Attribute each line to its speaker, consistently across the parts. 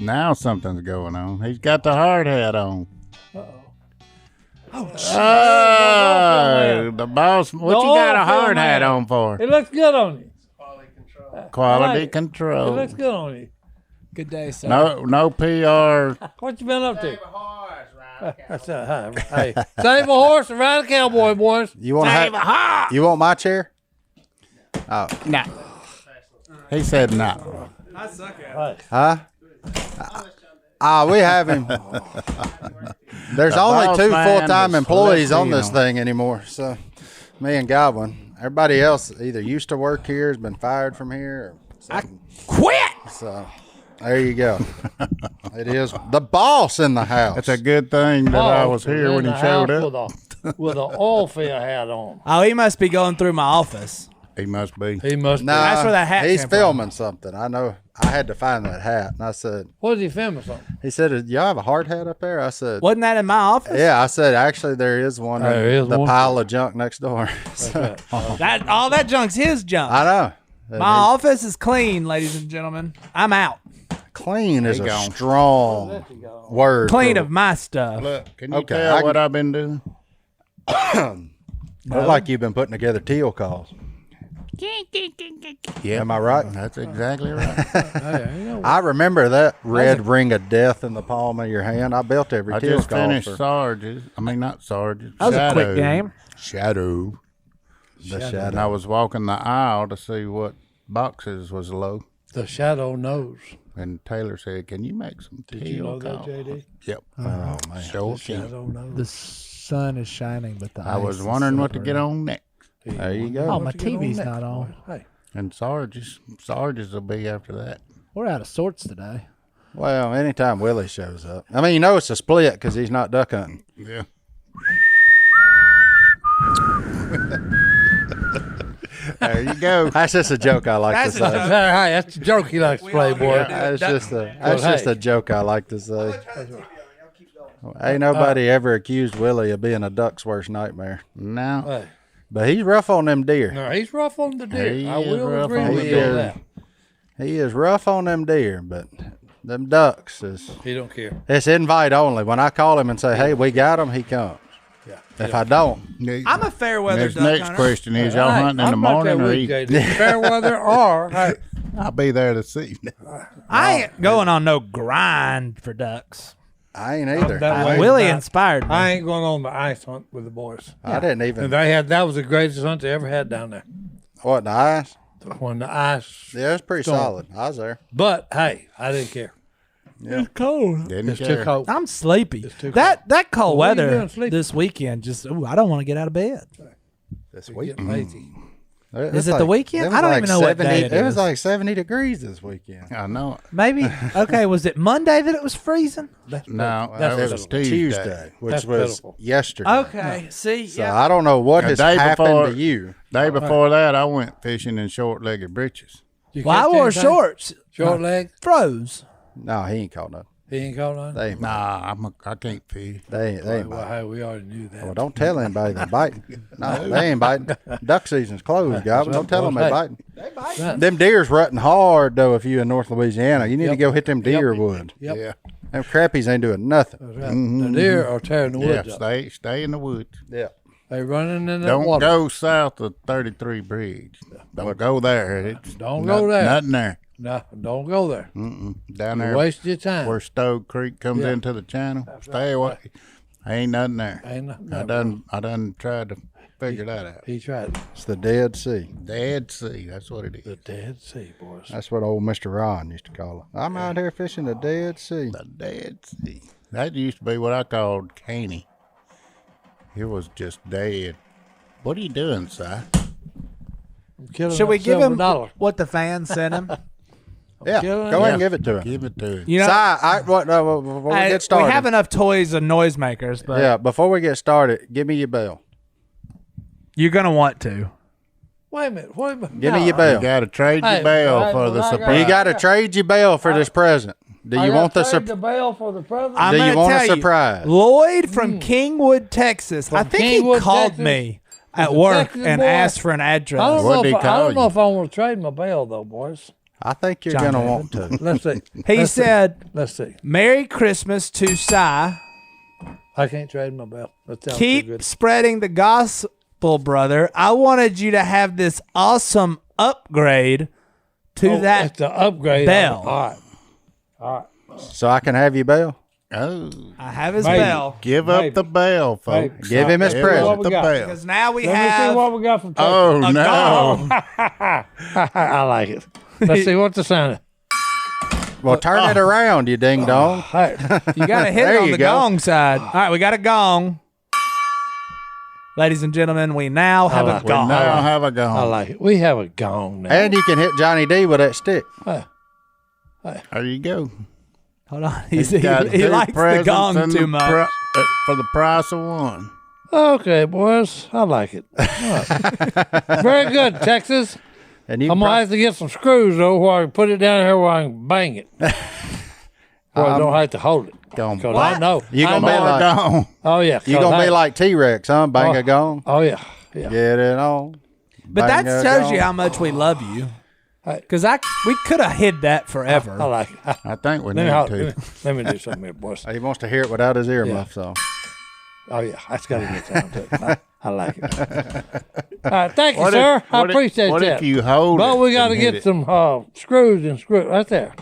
Speaker 1: Now something's going on. He's got the hard hat on.
Speaker 2: Oh,
Speaker 1: the boss. What you got a hard hat on for?
Speaker 2: It looks good on you.
Speaker 1: Quality control.
Speaker 2: It looks good on you.
Speaker 3: Good day, sir.
Speaker 1: No PR.
Speaker 2: What you been up to? Hey, save a horse and ride a cowboy, boys.
Speaker 4: You want You want my chair? Oh,
Speaker 1: Nah. He said no.
Speaker 3: I suck at it.
Speaker 4: huh? We have him. There's
Speaker 1: The
Speaker 4: only
Speaker 1: boss
Speaker 4: 2
Speaker 1: man
Speaker 4: full-time
Speaker 1: is
Speaker 4: employees on this
Speaker 1: Filipino.
Speaker 4: thing anymore. So, me and Godwin. Everybody else either used to work here, has been fired from here, or something.
Speaker 3: Quit!
Speaker 4: So, there you go. It is the boss in the house.
Speaker 1: It's a good thing that I was here when he showed up.
Speaker 2: With an oil field hat on.
Speaker 3: Oh, he must be going through my office.
Speaker 1: He must be.
Speaker 2: He must
Speaker 4: Nah,
Speaker 3: That's where that hat
Speaker 4: He's
Speaker 3: came from.
Speaker 4: filming something. I know. I had to find that hat, and I said,
Speaker 2: be. What is he filming something?
Speaker 4: he said, y'all have a hard hat up there? I said,
Speaker 3: Wasn't that in my office?
Speaker 4: yeah. I said, actually, there is one
Speaker 2: There
Speaker 4: in
Speaker 2: is
Speaker 4: the
Speaker 2: one.
Speaker 4: pile of junk next door. So,
Speaker 3: That all that junk's his junk.
Speaker 4: I know.
Speaker 3: My office is clean, ladies and gentlemen. I'm out.
Speaker 4: Clean is
Speaker 1: There
Speaker 4: a
Speaker 1: you go.
Speaker 4: strong word.
Speaker 3: Clean
Speaker 4: for-
Speaker 3: of my stuff.
Speaker 1: Look, can you
Speaker 4: Okay,
Speaker 1: tell what I've been doing?
Speaker 4: Look like you've been putting together teal calls.
Speaker 1: Yeah,
Speaker 4: Am I right?
Speaker 1: That's exactly right.
Speaker 4: I remember that red ring of death in the palm of your hand. I built every
Speaker 1: I
Speaker 4: teal
Speaker 1: just
Speaker 4: call
Speaker 1: finished
Speaker 4: for
Speaker 1: Sarge's. I mean, not Sarge's.
Speaker 3: That was a quick game.
Speaker 1: Shadow.
Speaker 4: the
Speaker 1: And
Speaker 4: shadow.
Speaker 1: I was walking the aisle to see what boxes was low.
Speaker 2: The shadow knows.
Speaker 1: And Taylor said, "Can you make some teal
Speaker 2: Did you know that,
Speaker 1: calls?"
Speaker 2: JD?
Speaker 1: Yep.
Speaker 4: Oh man.
Speaker 1: Sure
Speaker 2: The
Speaker 1: can.
Speaker 2: shadow knows.
Speaker 3: The sun is shining, but the
Speaker 1: I
Speaker 3: ice
Speaker 1: was
Speaker 3: is
Speaker 1: wondering what to
Speaker 3: silver.
Speaker 1: get on next.
Speaker 4: There you go.
Speaker 3: Oh, my
Speaker 2: What you get on
Speaker 3: TV's
Speaker 2: next,
Speaker 3: not on.
Speaker 2: boy? Hey,
Speaker 1: And Sarge's will be after that.
Speaker 3: We're out of sorts today.
Speaker 4: Well, anytime Willie shows up. I mean, you know it's a split because he's not duck hunting.
Speaker 1: Yeah. There you go.
Speaker 4: That's just a joke I like
Speaker 3: That's
Speaker 4: to
Speaker 3: a
Speaker 4: say.
Speaker 3: joke.
Speaker 2: hey, that's a joke he likes to play, boy.
Speaker 4: That's just
Speaker 2: hey.
Speaker 4: a joke I like to say. Ain't nobody ever accused Willie of being a duck's worst nightmare.
Speaker 1: Now,
Speaker 2: Hey,
Speaker 4: But he's rough on them deer.
Speaker 2: no, he's rough on the deer.
Speaker 1: He
Speaker 2: I
Speaker 1: is
Speaker 2: will
Speaker 1: rough
Speaker 2: agree
Speaker 1: on
Speaker 2: with
Speaker 4: the
Speaker 2: you on
Speaker 4: deer.
Speaker 2: that.
Speaker 4: He is rough on them deer, but them ducks is
Speaker 2: He don't care.
Speaker 4: it's invite only. When I call him and say, "Hey, we got him," he comes.
Speaker 2: Yeah.
Speaker 4: If I don't,
Speaker 3: I'm a fair weather
Speaker 1: his
Speaker 3: duck
Speaker 1: next
Speaker 3: hunter.
Speaker 1: question is, y'all hunting in the
Speaker 2: I'm not
Speaker 1: morning
Speaker 2: that
Speaker 1: or
Speaker 2: weak,
Speaker 1: evening?
Speaker 2: JD. Fair weather or hey,
Speaker 1: I'll be there this evening.
Speaker 3: I ain't going on no grind for ducks.
Speaker 4: I ain't either.
Speaker 2: that way.
Speaker 3: Willie
Speaker 2: not-
Speaker 3: inspired me.
Speaker 2: I ain't going on the ice hunt with the boys.
Speaker 4: I didn't
Speaker 2: And
Speaker 4: even.
Speaker 2: that was the greatest hunt they ever had down there.
Speaker 4: What, the ice?
Speaker 2: When the ice,
Speaker 4: Yeah, it was pretty
Speaker 2: Storm.
Speaker 4: solid. I was there.
Speaker 2: but hey, I didn't care.
Speaker 3: It's cold.
Speaker 1: Didn't
Speaker 2: It's
Speaker 1: care.
Speaker 2: too cold.
Speaker 3: I'm sleepy.
Speaker 2: too
Speaker 3: That cold
Speaker 2: What are you
Speaker 3: weather
Speaker 2: doing sleeping?
Speaker 3: this weekend just I don't want to get out of bed.
Speaker 4: This
Speaker 2: Get
Speaker 4: week.
Speaker 2: lazy.
Speaker 3: Is it the weekend? I don't even know what day it
Speaker 4: It was
Speaker 3: is.
Speaker 4: like 70 degrees this weekend.
Speaker 1: I know it.
Speaker 3: Maybe okay, was it Monday that it was freezing?
Speaker 1: No,
Speaker 2: That's
Speaker 1: that was
Speaker 2: pitiful.
Speaker 1: Tuesday.
Speaker 4: Which
Speaker 2: That's
Speaker 4: was
Speaker 2: pitiful.
Speaker 4: yesterday.
Speaker 3: Okay. See,
Speaker 4: So
Speaker 3: yeah.
Speaker 4: I don't know what
Speaker 1: The
Speaker 4: has
Speaker 1: day
Speaker 4: happened
Speaker 1: before-
Speaker 4: to you.
Speaker 1: Day before that, I went fishing in short-legged breeches.
Speaker 2: You
Speaker 3: Well, I
Speaker 2: catch
Speaker 3: wore
Speaker 2: anything?
Speaker 3: shorts.
Speaker 2: Short leg.
Speaker 3: Froze.
Speaker 4: No, he ain't caught nothing.
Speaker 2: He ain't caught on.
Speaker 4: They ain't.
Speaker 1: Nah, I can't fish.
Speaker 4: They ain't
Speaker 2: Well,
Speaker 4: biting.
Speaker 2: hey, we already knew that.
Speaker 4: Well, don't tell anybody they're biting. No, they ain't biting. Duck season's closed, Godwin. Don't tell them they're biting. Them deer's rutting hard, though, if you in North Louisiana. You need to
Speaker 2: Yep.
Speaker 4: go hit them deer
Speaker 2: Yep.
Speaker 4: wood.
Speaker 2: Yep.
Speaker 1: Yeah,
Speaker 4: Them crappies ain't doing nothing.
Speaker 2: That's right. The deer are tearing the
Speaker 1: yeah.
Speaker 2: woods up.
Speaker 1: Stay in the woods.
Speaker 4: Yeah.
Speaker 2: They running in that
Speaker 1: Don't
Speaker 2: water.
Speaker 1: go south of 33 Bridge. Don't go there. It's
Speaker 2: Don't go there.
Speaker 1: Nothing there.
Speaker 2: No, don't go there.
Speaker 1: Down
Speaker 2: You
Speaker 1: there
Speaker 2: waste your time.
Speaker 1: where Stowe Creek comes
Speaker 2: Yeah.
Speaker 1: into the channel. Stay away. Ain't nothing there.
Speaker 2: Ain't no,
Speaker 1: I done tried to figure that out.
Speaker 2: He tried.
Speaker 4: It's the Dead Sea.
Speaker 1: Dead Sea. That's what it
Speaker 2: The
Speaker 1: is.
Speaker 2: Dead Sea, boys.
Speaker 4: That's what old Mr. Ron used to call it. I'm out here fishing the Dead Sea.
Speaker 1: The Dead Sea. That used to be what I called caney. It was just dead. What are you doing, Si?
Speaker 2: Killing
Speaker 3: Should we
Speaker 2: that
Speaker 3: give
Speaker 2: silver
Speaker 3: him
Speaker 2: dollar.
Speaker 3: what the fans sent him?
Speaker 4: Yeah,
Speaker 2: killing
Speaker 4: go
Speaker 2: it.
Speaker 4: ahead and give it to him.
Speaker 1: Give it to him.
Speaker 3: You know,
Speaker 4: Si, before we
Speaker 3: hey,
Speaker 4: get started.
Speaker 3: we have enough toys and noisemakers, but
Speaker 4: Yeah, before we get started, give me your bell.
Speaker 3: you're gonna want to.
Speaker 2: Wait a minute. Wait a minute.
Speaker 4: Give me your
Speaker 1: You
Speaker 4: bell.
Speaker 1: got to trade
Speaker 2: Hey,
Speaker 1: your bell
Speaker 2: right,
Speaker 1: for the
Speaker 2: well, I got-
Speaker 1: surprise.
Speaker 4: You got to trade your bell for this present. Do you want the
Speaker 2: trade
Speaker 4: surprise?
Speaker 2: the bell for the president?
Speaker 3: I'm
Speaker 4: Do you
Speaker 3: gonna
Speaker 4: want a
Speaker 3: tell you,
Speaker 4: surprise?
Speaker 3: Lloyd from Kingwood, Texas. I think
Speaker 2: Kingwood,
Speaker 3: he called
Speaker 2: Texas?
Speaker 3: me at
Speaker 2: He's a
Speaker 3: work
Speaker 2: Texas
Speaker 3: and
Speaker 2: boy.
Speaker 3: asked for an address.
Speaker 1: What'd he
Speaker 2: I
Speaker 1: call
Speaker 2: don't know
Speaker 1: you?
Speaker 2: if I want to trade my bell though, boys.
Speaker 4: I think you're
Speaker 3: John
Speaker 4: going to
Speaker 3: David.
Speaker 4: want to.
Speaker 2: Let's see.
Speaker 3: He said,
Speaker 2: Let's see.
Speaker 3: Merry Christmas to Si.
Speaker 2: I can't trade my belt. That sounds too
Speaker 3: Keep
Speaker 2: good.
Speaker 3: spreading the gospel, brother. I wanted you to have this awesome upgrade to that
Speaker 2: That's the upgrade.
Speaker 3: bell.
Speaker 2: All right.
Speaker 4: So I can have you, Bill?
Speaker 1: Oh,
Speaker 3: I have his
Speaker 2: Maybe.
Speaker 3: bell.
Speaker 1: give
Speaker 2: Maybe.
Speaker 1: up the bell, folks.
Speaker 2: Maybe.
Speaker 4: Give him his
Speaker 1: Give
Speaker 4: present.
Speaker 1: up the
Speaker 2: we got?
Speaker 1: bell.
Speaker 3: Because now we
Speaker 2: Let me see
Speaker 3: have
Speaker 2: what we got from Texas.
Speaker 1: Oh,
Speaker 3: a
Speaker 1: no.
Speaker 3: gong.
Speaker 2: I like it. Let's see what the sound is.
Speaker 4: Well, turn it around, you ding dong.
Speaker 2: Hey,
Speaker 3: You got to hit
Speaker 4: There
Speaker 3: it on
Speaker 4: you
Speaker 3: the
Speaker 4: go.
Speaker 3: gong side. All right, we got a gong. Ladies and gentlemen, we now have
Speaker 2: like
Speaker 3: a
Speaker 2: it.
Speaker 1: We
Speaker 3: gong.
Speaker 1: now have a
Speaker 2: I
Speaker 1: gong.
Speaker 2: like it. We have a gong now.
Speaker 4: And you can hit Johnny D with that stick.
Speaker 1: There you go.
Speaker 3: Hold on. He
Speaker 1: Got
Speaker 3: he
Speaker 1: two
Speaker 3: likes the
Speaker 1: presents
Speaker 3: gong
Speaker 1: and
Speaker 3: too
Speaker 1: the
Speaker 3: much.
Speaker 1: for the price of one.
Speaker 2: Okay, boys. I like it. All right. Very good, Texas.
Speaker 4: And you
Speaker 2: I'm going to have to get some screws, though, where I can put it down here where I can bang it. Where I don't have to hold it.
Speaker 4: Gonna-
Speaker 2: 'Cause I know.
Speaker 4: You
Speaker 2: I
Speaker 4: gonna be
Speaker 2: know.
Speaker 4: like-
Speaker 1: Gong.
Speaker 2: Oh, yeah.
Speaker 4: You
Speaker 2: 'cause
Speaker 4: going to
Speaker 2: I-
Speaker 4: be like T-Rex, huh? Bang a gong.
Speaker 2: Oh, yeah. Yeah.
Speaker 4: Get it on.
Speaker 3: But
Speaker 4: Bang
Speaker 3: that
Speaker 4: a
Speaker 3: shows you
Speaker 4: gong.
Speaker 3: how much we love you.
Speaker 2: Hey.
Speaker 3: Because we could have hid that
Speaker 2: I
Speaker 3: forever.
Speaker 2: like it.
Speaker 1: I think we
Speaker 2: Let me,
Speaker 1: need
Speaker 2: hold,
Speaker 1: to.
Speaker 2: let me do something here, boys.
Speaker 4: He wants to hear it without his earmuffs on.
Speaker 2: Oh, yeah. That's got to get sound to it. I like it. All right. Thank you, sir. I appreciate
Speaker 1: what
Speaker 2: that.
Speaker 1: if you hold
Speaker 2: But
Speaker 1: it
Speaker 2: we got to
Speaker 1: and hit
Speaker 2: get
Speaker 1: it?
Speaker 2: some screws and screws right there.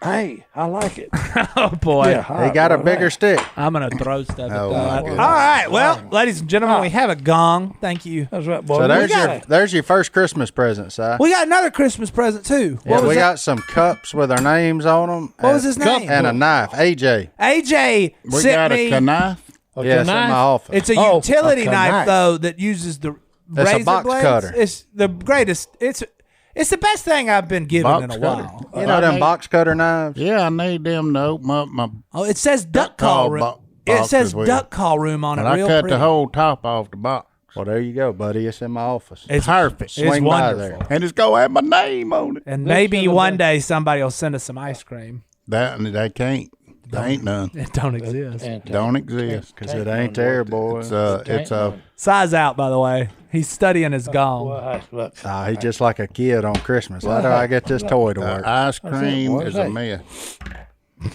Speaker 2: Hey, I like it.
Speaker 3: Oh, boy.
Speaker 2: Yeah,
Speaker 4: He got a bigger stick.
Speaker 3: I'm going to throw stuff at
Speaker 1: Oh,
Speaker 3: that.
Speaker 1: my
Speaker 3: All
Speaker 1: goodness.
Speaker 3: right. Well, ladies and gentlemen, we have a gong. Thank you.
Speaker 2: That's right, boy.
Speaker 4: So
Speaker 2: We
Speaker 4: there's your first Christmas present, Si.
Speaker 3: We got another Christmas present, too.
Speaker 4: Yeah,
Speaker 3: What was
Speaker 4: we
Speaker 3: that?
Speaker 4: got some cups with our names on them.
Speaker 3: What was his name?
Speaker 4: And a knife. AJ.
Speaker 3: AJ
Speaker 1: We
Speaker 3: sent
Speaker 1: got
Speaker 3: me.
Speaker 1: a knife.
Speaker 2: Okay,
Speaker 4: Yes, in
Speaker 2: knife?
Speaker 4: my office.
Speaker 3: It's a
Speaker 2: Oh,
Speaker 3: utility
Speaker 2: a
Speaker 3: knife,
Speaker 2: knife.
Speaker 3: though, that uses the
Speaker 4: It's a
Speaker 3: razor
Speaker 4: box
Speaker 3: blades.
Speaker 4: cutter.
Speaker 3: It's the greatest. It's the best thing I've been given
Speaker 1: Box
Speaker 3: in a
Speaker 1: cutter.
Speaker 3: while.
Speaker 4: You know them box cutter knives?
Speaker 1: Yeah, I need them to open up my.
Speaker 3: Oh, it says duck
Speaker 1: call
Speaker 3: call room.
Speaker 1: box
Speaker 3: It says
Speaker 1: as well.
Speaker 3: duck call room on it.
Speaker 1: And I
Speaker 3: Real
Speaker 1: cut
Speaker 3: pretty.
Speaker 1: the whole top off the box.
Speaker 4: Well, there you go, buddy. It's in my office.
Speaker 3: It's
Speaker 1: Perfect.
Speaker 3: It's
Speaker 4: Swing by
Speaker 3: wonderful.
Speaker 4: there.
Speaker 1: And it's gonna have my name on it.
Speaker 3: And maybe one day somebody will send us some ice cream.
Speaker 1: That and they can't. They ain't none.
Speaker 3: It don't exist.
Speaker 1: Don't exist.
Speaker 4: Because it ain't there, boy.
Speaker 1: It's a
Speaker 3: Size out, by the way. He's studying his gong.
Speaker 2: Well, hey, look.
Speaker 4: Nah, he's just like a kid on Christmas. How do I get this toy to work?
Speaker 1: ice cream
Speaker 2: What
Speaker 1: is
Speaker 2: is
Speaker 1: a
Speaker 2: that?
Speaker 1: mess.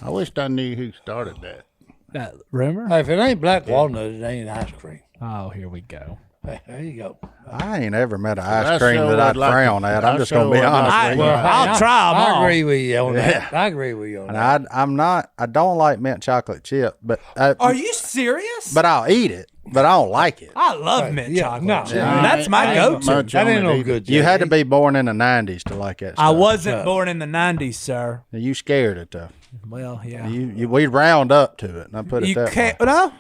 Speaker 1: I wished I knew who started that.
Speaker 3: That rumor?
Speaker 2: Hey, if it ain't black walnut, it ain't ice cream.
Speaker 3: Oh, here we go.
Speaker 2: Hey, there you go.
Speaker 4: I ain't ever met an ice
Speaker 1: I
Speaker 4: cream
Speaker 1: sure
Speaker 4: that I'd
Speaker 1: would like
Speaker 4: frown
Speaker 1: to-
Speaker 4: at.
Speaker 1: I
Speaker 4: I'm just
Speaker 1: sure
Speaker 4: going to be
Speaker 1: would like
Speaker 4: honest
Speaker 1: to-
Speaker 4: with you.
Speaker 3: I'll try them all.
Speaker 2: I agree with you on that. I agree with you on that.
Speaker 4: And I'm not, I don't like mint chocolate chip, but
Speaker 3: Are you serious?
Speaker 4: but I'll eat it, but I don't like it.
Speaker 3: I love mint
Speaker 2: yeah,
Speaker 3: chocolate.
Speaker 2: no,
Speaker 3: chip.
Speaker 2: yeah.
Speaker 3: That's my
Speaker 1: I ain't
Speaker 3: go-to.
Speaker 1: much
Speaker 2: That
Speaker 1: on
Speaker 2: ain't
Speaker 1: it
Speaker 2: no
Speaker 1: either.
Speaker 2: good.
Speaker 4: You had to
Speaker 2: Jay.
Speaker 4: be born in the 90s to like that stuff.
Speaker 3: I wasn't born in the 90s, sir.
Speaker 4: You scared it, though.
Speaker 3: Well, yeah.
Speaker 4: We round up to it, and I put it
Speaker 3: You
Speaker 4: that
Speaker 3: can't,
Speaker 4: way.
Speaker 3: no?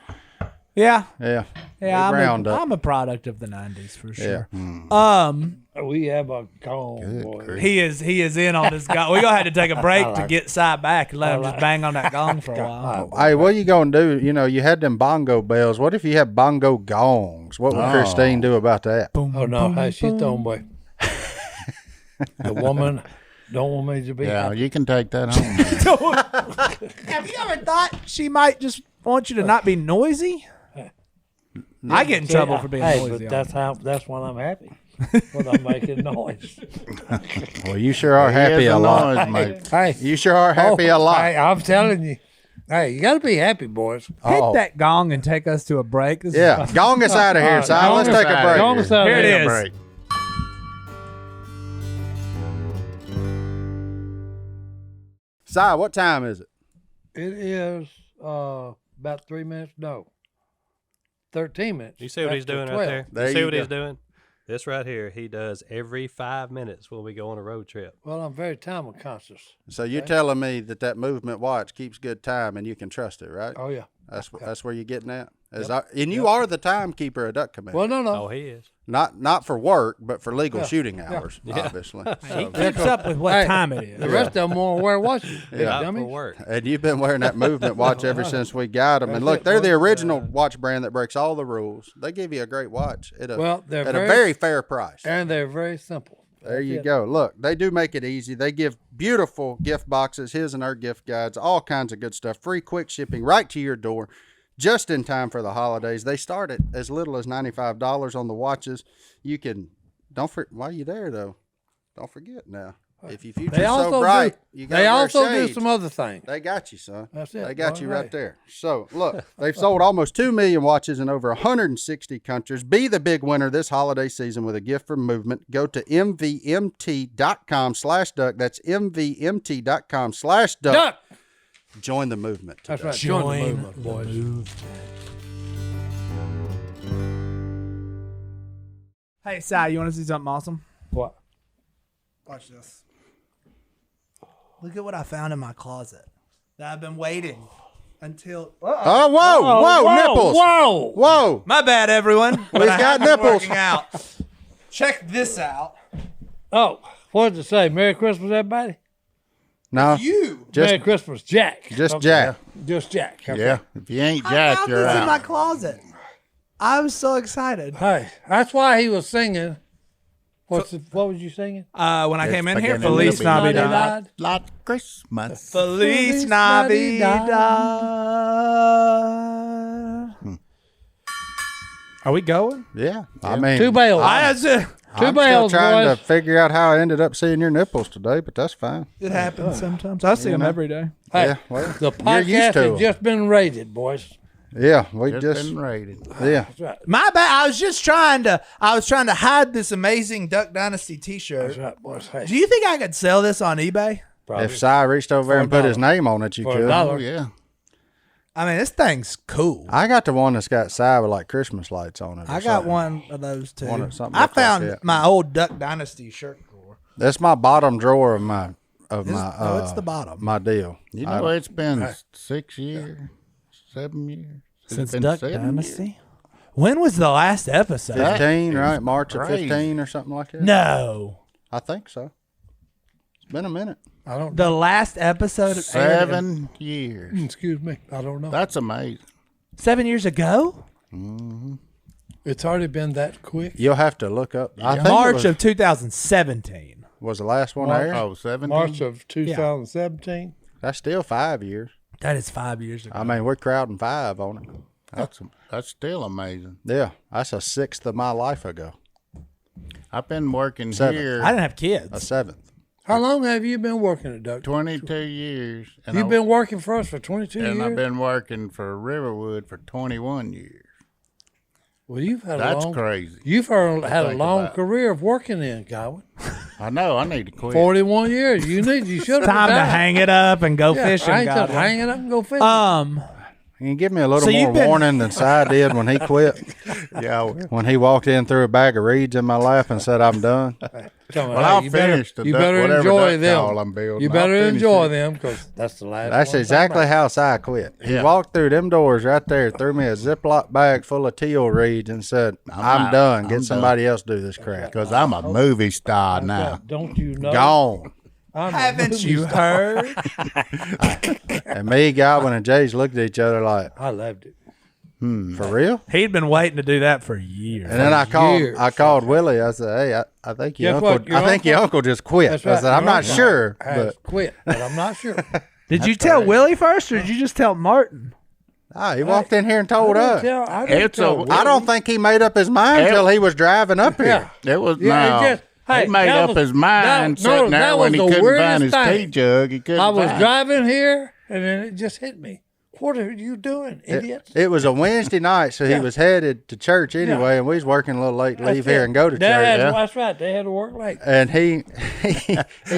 Speaker 3: Yeah.
Speaker 4: Yeah.
Speaker 3: Yeah,
Speaker 4: We round up.
Speaker 3: I'm a product of the 90s for sure.
Speaker 4: Yeah.
Speaker 2: We have a gong, boy.
Speaker 1: grief.
Speaker 3: He is in on this gong. We're going to have to take a break to get Si back and let him just bang on that gong for a while.
Speaker 4: Hey, what you going to do? You know, you had them bongo bells. What if you had bongo gongs? What would Christine do about that?
Speaker 3: Boom,
Speaker 2: Oh, no.
Speaker 3: boom,
Speaker 2: Hey, she's
Speaker 3: boom.
Speaker 2: throwing away. The woman don't want me to be
Speaker 1: Yeah,
Speaker 2: happy.
Speaker 1: you can take that home.
Speaker 3: Have you ever thought she might just want you to not be noisy? I get in trouble for being
Speaker 2: hey,
Speaker 3: noisy.
Speaker 2: but that's when I'm happy. When I'm making noise.
Speaker 4: Well, you sure are
Speaker 1: He
Speaker 4: happy
Speaker 1: is
Speaker 4: a lot.
Speaker 1: noise maker.
Speaker 2: Hey,
Speaker 4: You sure are happy a lot.
Speaker 2: Hey, I'm telling you. Hey, you got to be happy, boys.
Speaker 3: Hit
Speaker 4: Oh.
Speaker 3: that gong and take us to a break. This is
Speaker 4: Yeah,
Speaker 3: fun.
Speaker 4: gong us out of here, Si.
Speaker 2: gong
Speaker 4: Let's
Speaker 2: us
Speaker 4: take a
Speaker 1: out of
Speaker 4: break.
Speaker 1: here.
Speaker 2: Gong us out
Speaker 3: Here
Speaker 2: of
Speaker 3: it
Speaker 2: here.
Speaker 3: is.
Speaker 1: Break.
Speaker 4: Si, what time is it?
Speaker 2: It is about 3 minutes. No, 13 minutes.
Speaker 5: You see what he's
Speaker 2: after
Speaker 5: doing
Speaker 2: 12.
Speaker 5: right there?
Speaker 4: There
Speaker 5: You see
Speaker 4: you
Speaker 5: what
Speaker 4: go.
Speaker 5: he's doing? This right here, he does every 5 minutes when we go on a road trip.
Speaker 2: Well, I'm very time conscious.
Speaker 4: So you're telling me that movement watch keeps good time and you can trust it, right?
Speaker 2: Oh yeah.
Speaker 4: That's where you're getting at. And you are the timekeeper of Duck Command.
Speaker 2: Well, no.
Speaker 5: Oh, he is.
Speaker 4: Not for work, but for legal
Speaker 2: Yeah.
Speaker 4: shooting hours, obviously.
Speaker 3: He
Speaker 4: So,
Speaker 3: keeps up with what
Speaker 2: Hey,
Speaker 3: time it is.
Speaker 2: The rest of them won't wear watches.
Speaker 4: Yeah.
Speaker 5: Not for
Speaker 2: Dummies.
Speaker 5: work.
Speaker 4: and you've been wearing that movement watch ever since we got them. And
Speaker 2: That's
Speaker 4: look,
Speaker 2: it,
Speaker 4: they're the
Speaker 2: boy.
Speaker 4: original watch brand that breaks all the rules. They give you a great watch at a,
Speaker 2: Well, they're
Speaker 4: at a
Speaker 2: very-
Speaker 4: very fair price.
Speaker 2: And they're very simple.
Speaker 4: There you
Speaker 2: That's it.
Speaker 4: go. Look, they do make it easy. They give beautiful gift boxes, his and her gift guides, all kinds of good stuff. Free quick shipping right to your door, just in time for the holidays. They start at as little as $95 on the watches. You can, don't forget, while you're there though, Don't forget now. If your future's
Speaker 2: They also
Speaker 4: so bright,
Speaker 2: do,
Speaker 4: you got to
Speaker 2: they
Speaker 4: wear
Speaker 2: also
Speaker 4: shades.
Speaker 2: do some other things.
Speaker 4: They got you, son.
Speaker 2: That's it.
Speaker 4: They got you right
Speaker 2: Right.
Speaker 4: there. So, look, they've sold almost 2 million watches in over 160 countries. Be the big winner this holiday season with a gift from Movement. Go to mvmt.com/duck. That's mvmt.com/duck.
Speaker 2: Duck.
Speaker 4: Join the movement today.
Speaker 2: That's right. Join the movement, boys.
Speaker 3: Hey, Si, you want to see something awesome?
Speaker 2: What?
Speaker 3: Watch this. Look at what I found in my closet that I've been waiting until.
Speaker 4: Oh, whoa, nipples.
Speaker 2: Whoa.
Speaker 4: Whoa.
Speaker 3: My bad, everyone.
Speaker 4: We've got nipples.
Speaker 3: Working out. Check this out.
Speaker 2: Oh, what did it say? Merry Christmas, everybody?
Speaker 4: No,
Speaker 3: You.
Speaker 4: just,
Speaker 2: Merry Christmas, Jack.
Speaker 4: just
Speaker 2: Okay.
Speaker 4: Jack.
Speaker 2: Just Jack. Okay.
Speaker 1: Yeah, if you ain't
Speaker 3: I
Speaker 1: Jack,
Speaker 3: found
Speaker 1: you're
Speaker 3: this in my
Speaker 1: out.
Speaker 3: closet. I was so excited.
Speaker 2: Hey, that's why he was singing. What was you singing?
Speaker 3: When I came in here,
Speaker 1: beginning to
Speaker 3: Feliz
Speaker 1: be
Speaker 3: Navidad.
Speaker 2: Navidad.
Speaker 1: Like Christmas.
Speaker 3: Feliz
Speaker 2: Navidad.
Speaker 3: Navidad. Are we going?
Speaker 4: Yeah. I mean,
Speaker 2: Two bells.
Speaker 4: I'm
Speaker 2: Two
Speaker 4: still
Speaker 2: bells,
Speaker 4: trying
Speaker 2: boys.
Speaker 4: to figure out how I ended up seeing your nipples today, but that's fine.
Speaker 3: It happens sometimes. I see them every day.
Speaker 2: Hey,
Speaker 4: Yeah, well,
Speaker 2: the
Speaker 4: you're used
Speaker 2: podcast
Speaker 4: to
Speaker 2: has
Speaker 4: 'em.
Speaker 2: just been rated, boys.
Speaker 4: Yeah, we
Speaker 1: Just
Speaker 4: just
Speaker 1: been rated.
Speaker 4: yeah.
Speaker 2: That's right.
Speaker 3: My bad. I was just trying to. I was trying to hide this amazing Duck Dynasty T-shirt.
Speaker 2: That's right, boys. Hey,
Speaker 3: Do you think I could sell this on eBay?
Speaker 2: probably.
Speaker 4: If Si reached over there and put his
Speaker 2: $1.
Speaker 4: name on it, you
Speaker 2: For
Speaker 4: could.
Speaker 2: $1.
Speaker 1: Oh, yeah.
Speaker 3: I mean, this thing's cool.
Speaker 4: I got the one that's got Si with like Christmas lights on it. or
Speaker 3: I got
Speaker 4: something.
Speaker 3: one of those too.
Speaker 4: One of something
Speaker 3: I
Speaker 4: look like
Speaker 3: found
Speaker 4: that.
Speaker 3: my old Duck Dynasty shirt drawer.
Speaker 4: That's my bottom drawer of my
Speaker 3: No, it's the bottom.
Speaker 4: my deal.
Speaker 1: You know, it's been 6 years, 7 years. It's
Speaker 3: Since
Speaker 1: been
Speaker 3: Duck
Speaker 1: 7
Speaker 3: Dynasty.
Speaker 1: years.
Speaker 3: When was the last episode?
Speaker 4: 15,
Speaker 1: That
Speaker 4: right?
Speaker 1: is
Speaker 4: March of
Speaker 1: crazy.
Speaker 4: 15 or something like that.
Speaker 3: No,
Speaker 4: I think so. It's been a minute.
Speaker 2: I don't.
Speaker 3: the last episode of
Speaker 1: 7 years.
Speaker 2: Excuse me. I don't know.
Speaker 1: That's amazing.
Speaker 3: 7 years ago.
Speaker 2: It's already been that quick.
Speaker 4: You'll have to look up. I think
Speaker 3: March
Speaker 4: it was,
Speaker 3: of 2017.
Speaker 4: was the last one
Speaker 2: March.
Speaker 4: there.
Speaker 1: Oh, 17?
Speaker 2: March of 2017.
Speaker 4: That's still 5 years.
Speaker 3: That is 5 years ago.
Speaker 4: I mean, we're crowding 5 on it.
Speaker 1: That's still amazing.
Speaker 4: Yeah, that's a 6th of my life ago.
Speaker 1: I've been working
Speaker 4: 7.
Speaker 1: here
Speaker 3: I didn't have
Speaker 4: A
Speaker 3: kids.
Speaker 4: 7th.
Speaker 2: How long have you been working at Duck?
Speaker 1: 22 years. And
Speaker 2: You've been working for us for 22
Speaker 1: and
Speaker 2: years.
Speaker 1: I've been working for Riverwood for 21 years.
Speaker 2: Well, you've had
Speaker 1: That's
Speaker 2: a long.
Speaker 1: crazy.
Speaker 2: You've had a
Speaker 1: think
Speaker 2: long
Speaker 1: about.
Speaker 2: career of working in Godwin.
Speaker 1: I know. I need to quit.
Speaker 2: 41 years. You should have
Speaker 3: Time to hang it up and go
Speaker 2: Yeah,
Speaker 3: fishing.
Speaker 2: I ain't just
Speaker 3: Godwin.
Speaker 2: hang it up and go fishing.
Speaker 4: Can you give me a little
Speaker 3: So
Speaker 4: more
Speaker 3: you've been-
Speaker 4: warning than Si did when he quit?
Speaker 1: Yeah.
Speaker 4: When he walked in, threw a bag of reeds in my lap and said, "I'm done."
Speaker 2: Tell me,
Speaker 1: Well, I'll
Speaker 2: you better-
Speaker 1: finish the
Speaker 2: You
Speaker 1: duck-
Speaker 2: better
Speaker 1: whatever
Speaker 2: enjoy
Speaker 1: duck
Speaker 2: them.
Speaker 1: call I'm building.
Speaker 2: You
Speaker 1: I'll
Speaker 2: better
Speaker 1: finish
Speaker 2: enjoy
Speaker 1: it.
Speaker 2: them because that's the last.
Speaker 4: That's
Speaker 2: one.
Speaker 4: exactly how Si quit. He
Speaker 1: Yeah.
Speaker 4: walked through them doors right there, threw me a Ziploc bag full of teal reeds, and said, "I'm
Speaker 1: out.
Speaker 4: done.
Speaker 1: I'm
Speaker 4: Get
Speaker 1: done."
Speaker 4: somebody else do this crap."
Speaker 1: Because I'm a movie star now.
Speaker 2: Don't you know?
Speaker 4: Gone.
Speaker 2: I'm a
Speaker 3: Haven't
Speaker 2: movie
Speaker 3: you
Speaker 2: star.
Speaker 3: heard?
Speaker 4: And me, Godwin, and Jays looked at each other like,
Speaker 2: I loved it.
Speaker 4: "For real?"
Speaker 3: He'd been waiting to do that for years.
Speaker 4: And then I
Speaker 2: years.
Speaker 4: called Willie. I said, "Hey, I think your
Speaker 2: Guess
Speaker 4: uncle.
Speaker 2: what? Your
Speaker 4: I think your uncle just quit."
Speaker 2: That's
Speaker 4: I
Speaker 2: right.
Speaker 4: said, "I'm
Speaker 2: Your
Speaker 4: not
Speaker 2: uncle
Speaker 4: sure,
Speaker 2: has
Speaker 4: but
Speaker 2: quit, but I'm not sure.
Speaker 3: Did you tell Willie first, or did you just tell Martin?
Speaker 4: he walked in here and told us.
Speaker 1: It's a-
Speaker 4: I don't think he made up his mind until he was driving up here.
Speaker 2: Yeah.
Speaker 1: It was
Speaker 2: Yeah,
Speaker 1: no.
Speaker 2: it just- hey,
Speaker 1: he made
Speaker 2: that
Speaker 1: up
Speaker 2: was-
Speaker 1: his mind
Speaker 2: that-
Speaker 1: sitting
Speaker 2: no,
Speaker 1: there
Speaker 2: that
Speaker 1: when
Speaker 2: was
Speaker 1: he
Speaker 2: the
Speaker 1: couldn't find his
Speaker 2: weirdest
Speaker 1: tea
Speaker 2: thing.
Speaker 1: jug. He couldn't
Speaker 2: I was
Speaker 1: find it.
Speaker 2: driving here, and then it just hit me. What are you doing, idiots?
Speaker 4: It was a Wednesday night, so he was headed to church anyway, and we was working a little late to leave here and go to church.
Speaker 2: That's right. They had to work late.
Speaker 4: And he